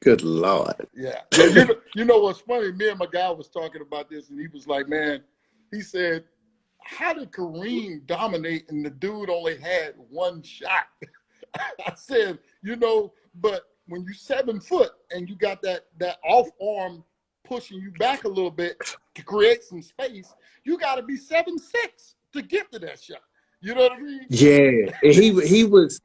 Good Lord. Yeah. You know what's funny? Me and my guy was talking about this, and he was like, man, he said, how did Kareem dominate and the dude only had one shot? I said, you know, but when you're 7 foot and you got that off arm pushing you back a little bit to create some space, you got to be 7'6" to get to that shot. You know what I mean? Yeah. And he was.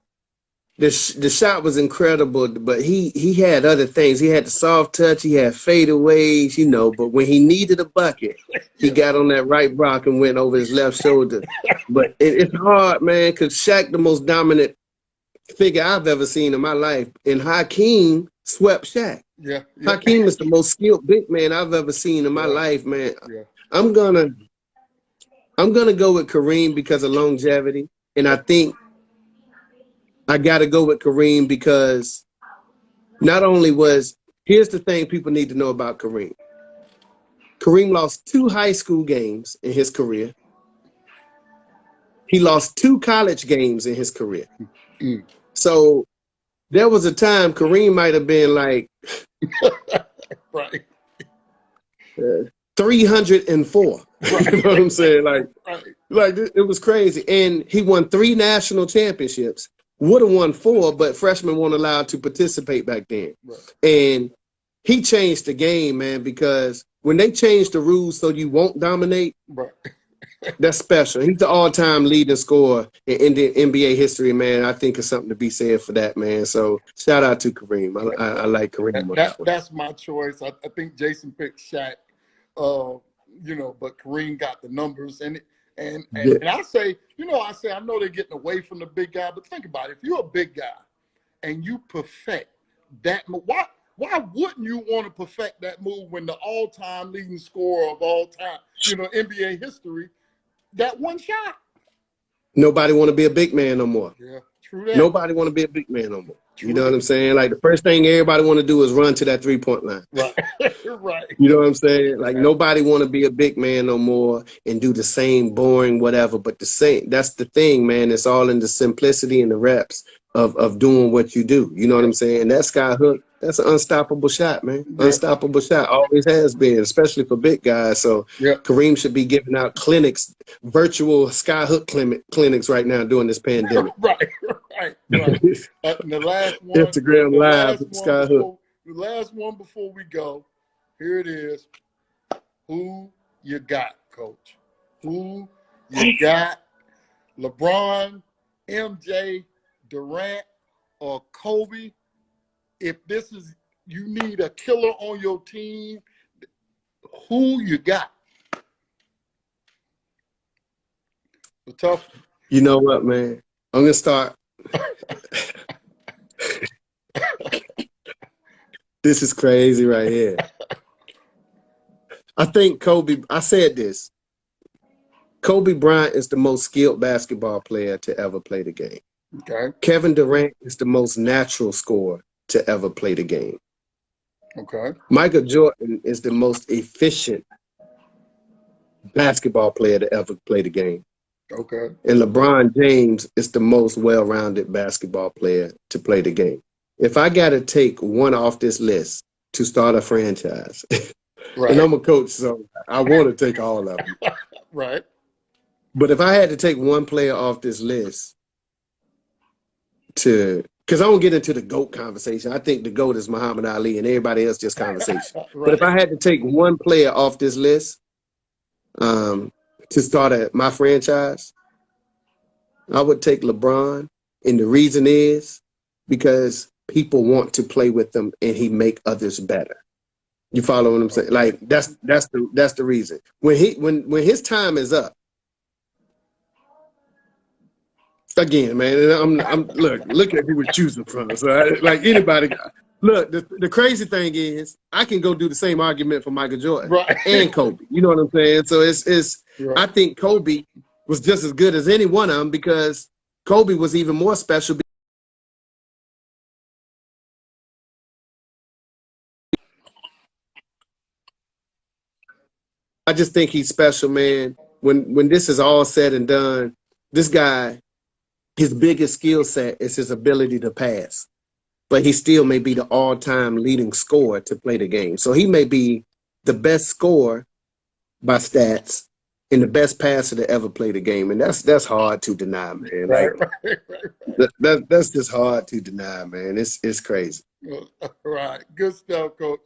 The shot was incredible, but he had other things. He had the soft touch. He had fadeaways, you know. But when he needed a bucket, he got on that right block and went over his left shoulder. But it's hard, man, because Shaq, the most dominant figure I've ever seen in my life, and Hakeem swept Shaq. Yeah. Hakeem is the most skilled big man I've ever seen in my life, man. Yeah. I'm gonna go with Kareem because of longevity, and I think I got to go with Kareem because not only here's the thing people need to know about Kareem. Kareem lost 2 high school games in his career. He lost 2 college games in his career. So there was a time Kareem might have been like right. 304. Right. You know what I'm saying? Like right. It was crazy. And he won 3 national championships. Would have won 4, but freshmen weren't allowed to participate back then. Right. And he changed the game, man, because when they changed the rules so you won't dominate, Right. that's special. He's the all-time leading scorer in the NBA history, man. I think it's something to be said for that, man. So shout out to Kareem. I like Kareem on that one. That's my choice. I think Jason picked Shaq, but Kareem got the numbers and I say, I know they're getting away from the big guy, but think about it. If you're a big guy and you perfect that, why wouldn't you want to perfect that move when the all-time leading scorer of all time, NBA history, that one shot? Nobody want to be a big man no more. Yeah, true that. Nobody want to be a big man no more. You know what I'm saying? Like, the first thing everybody want to do is run to that 3-point line. Right. Right. You know what I'm saying? Like, nobody want to be a big man no more and do the same boring whatever. But that's the thing, man. It's all in the simplicity and the reps of doing what you do. You know what I'm saying? That sky hook, that's an unstoppable shot, man. Yeah. Unstoppable shot. Always has been, especially for big guys. So Kareem should be giving out clinics, virtual sky hook clinics right now during this pandemic. Right. The last one, Instagram Live with Sky Hook. The last one before we go, here it is. Who you got, Coach? Who you got? LeBron, MJ, Durant, or Kobe? If you need a killer on your team, who you got? The tough. You know what, man? I'm gonna start. This is crazy right here. I think I said this. Kobe Bryant is the most skilled basketball player to ever play the game. Okay. Kevin Durant is the most natural scorer to ever play the game. Okay. Michael Jordan is the most efficient basketball player to ever play the game. Okay. And LeBron James is the most well-rounded basketball player to play the game. If I got to take one off this list to start a franchise, right. And I'm a coach, so I want to take all of them. Right. But if I had to take one player off this list because I don't get into the GOAT conversation. I think the GOAT is Muhammad Ali and everybody else just conversation. Right. But if I had to take one player off this list to start my franchise, I would take LeBron. And the reason is because people want to play with him and he make others better. You follow what I'm saying? Like that's the reason. When his time is up, again, man, I'm look at who we're choosing from. So like anybody, look, the crazy thing is I can go do the same argument for Michael Jordan and Kobe. You know what I'm saying? So it's right. I think Kobe was just as good as any one of them because Kobe was even more special. I just think he's special, man. When this is all said and done, this guy, his biggest skill set is his ability to pass. But he still may be the all-time leading scorer to play the game. So he may be the best scorer by stats and the best passer to ever play the game. And that's hard to deny, man. Like that's just hard to deny, man. It's crazy. Right. Good stuff, Coach.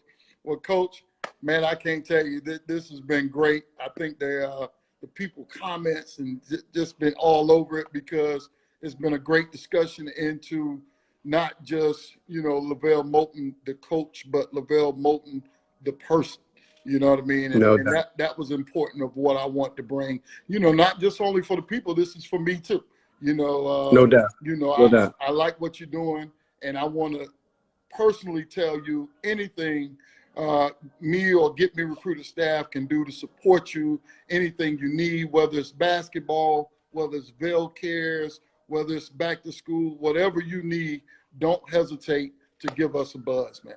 Well, Coach, man, I can't tell you this has been great. I think the people comments and just been all over it because it's been a great discussion into not just, LeVelle Moton, the coach, but LeVelle Moton, the person. You know what I mean? And that was important of what I want to bring, not just only for the people, this is for me too. No doubt. I like what you're doing and I want to personally tell you anything me or Get Me Recruited staff can do to support you, anything you need, whether it's basketball, whether it's Vail Cares, whether it's back to school, whatever you need, don't hesitate to give us a buzz, man.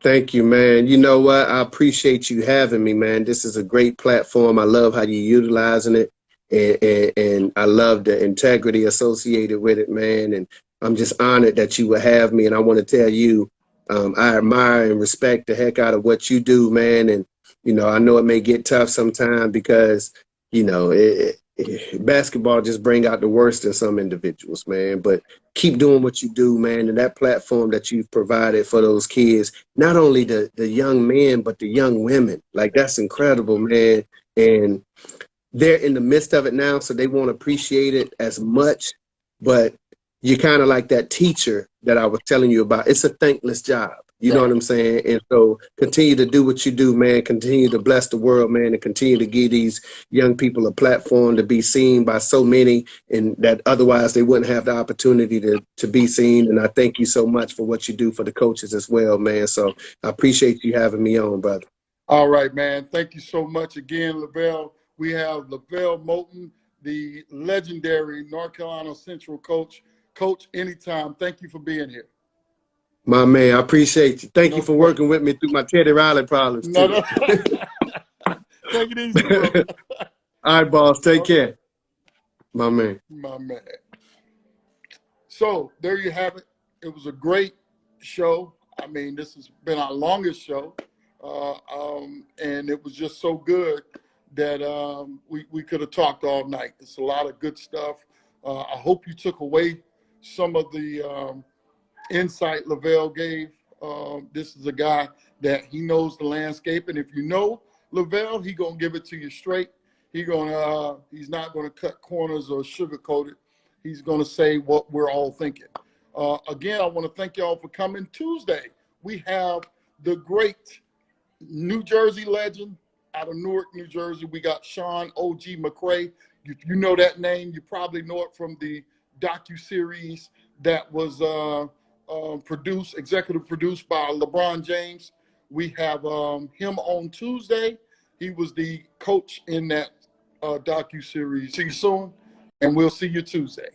Thank you, man. You know what? I appreciate you having me, man. This is a great platform. I love how you're utilizing it. And I love the integrity associated with it, man. And I'm just honored that you would have me. And I want to tell you, I admire and respect the heck out of what you do, man. And, I know it may get tough sometimes because, basketball just bring out the worst in some individuals, man. But keep doing what you do, man. And that platform that you've provided for those kids, not only the young men, but the young women, like that's incredible, man. And they're in the midst of it now, so they won't appreciate it as much. But you're kind of like that teacher that I was telling you about. It's a thankless job. You know what I'm saying? And so continue to do what you do, man. Continue to bless the world, man, and continue to give these young people a platform to be seen by so many, and that otherwise they wouldn't have the opportunity to be seen. And I thank you so much for what you do for the coaches as well, man. So I appreciate you having me on, brother. All right, man. Thank you so much again, LeVelle. We have LeVelle Moton, the legendary North Carolina Central coach. Coach, anytime. Thank you for being here. My man, I appreciate you. Thank you for working with me through my Teddy Riley problems, too. No. Take it easy, bro. All right, boss. Take care. My man. My man. So there you have it. It was a great show. I mean, this has been our longest show. And it was just so good that we could have talked all night. It's a lot of good stuff. I hope you took away some of the insight LeVelle gave. This is a guy that he knows the landscape, and if you know LeVelle, he gonna give it to you straight. He's not gonna cut corners or sugarcoat it. He's gonna say what we're all thinking. Again, I want to thank y'all for coming. Tuesday, we have the great New Jersey legend out of Newark, New Jersey. We got Sean O.G. McCray. If you know that name, you probably know it from the docuseries that was executive produced by LeBron James. We have him on Tuesday. He was the coach in that docuseries. See you soon, and we'll see you Tuesday.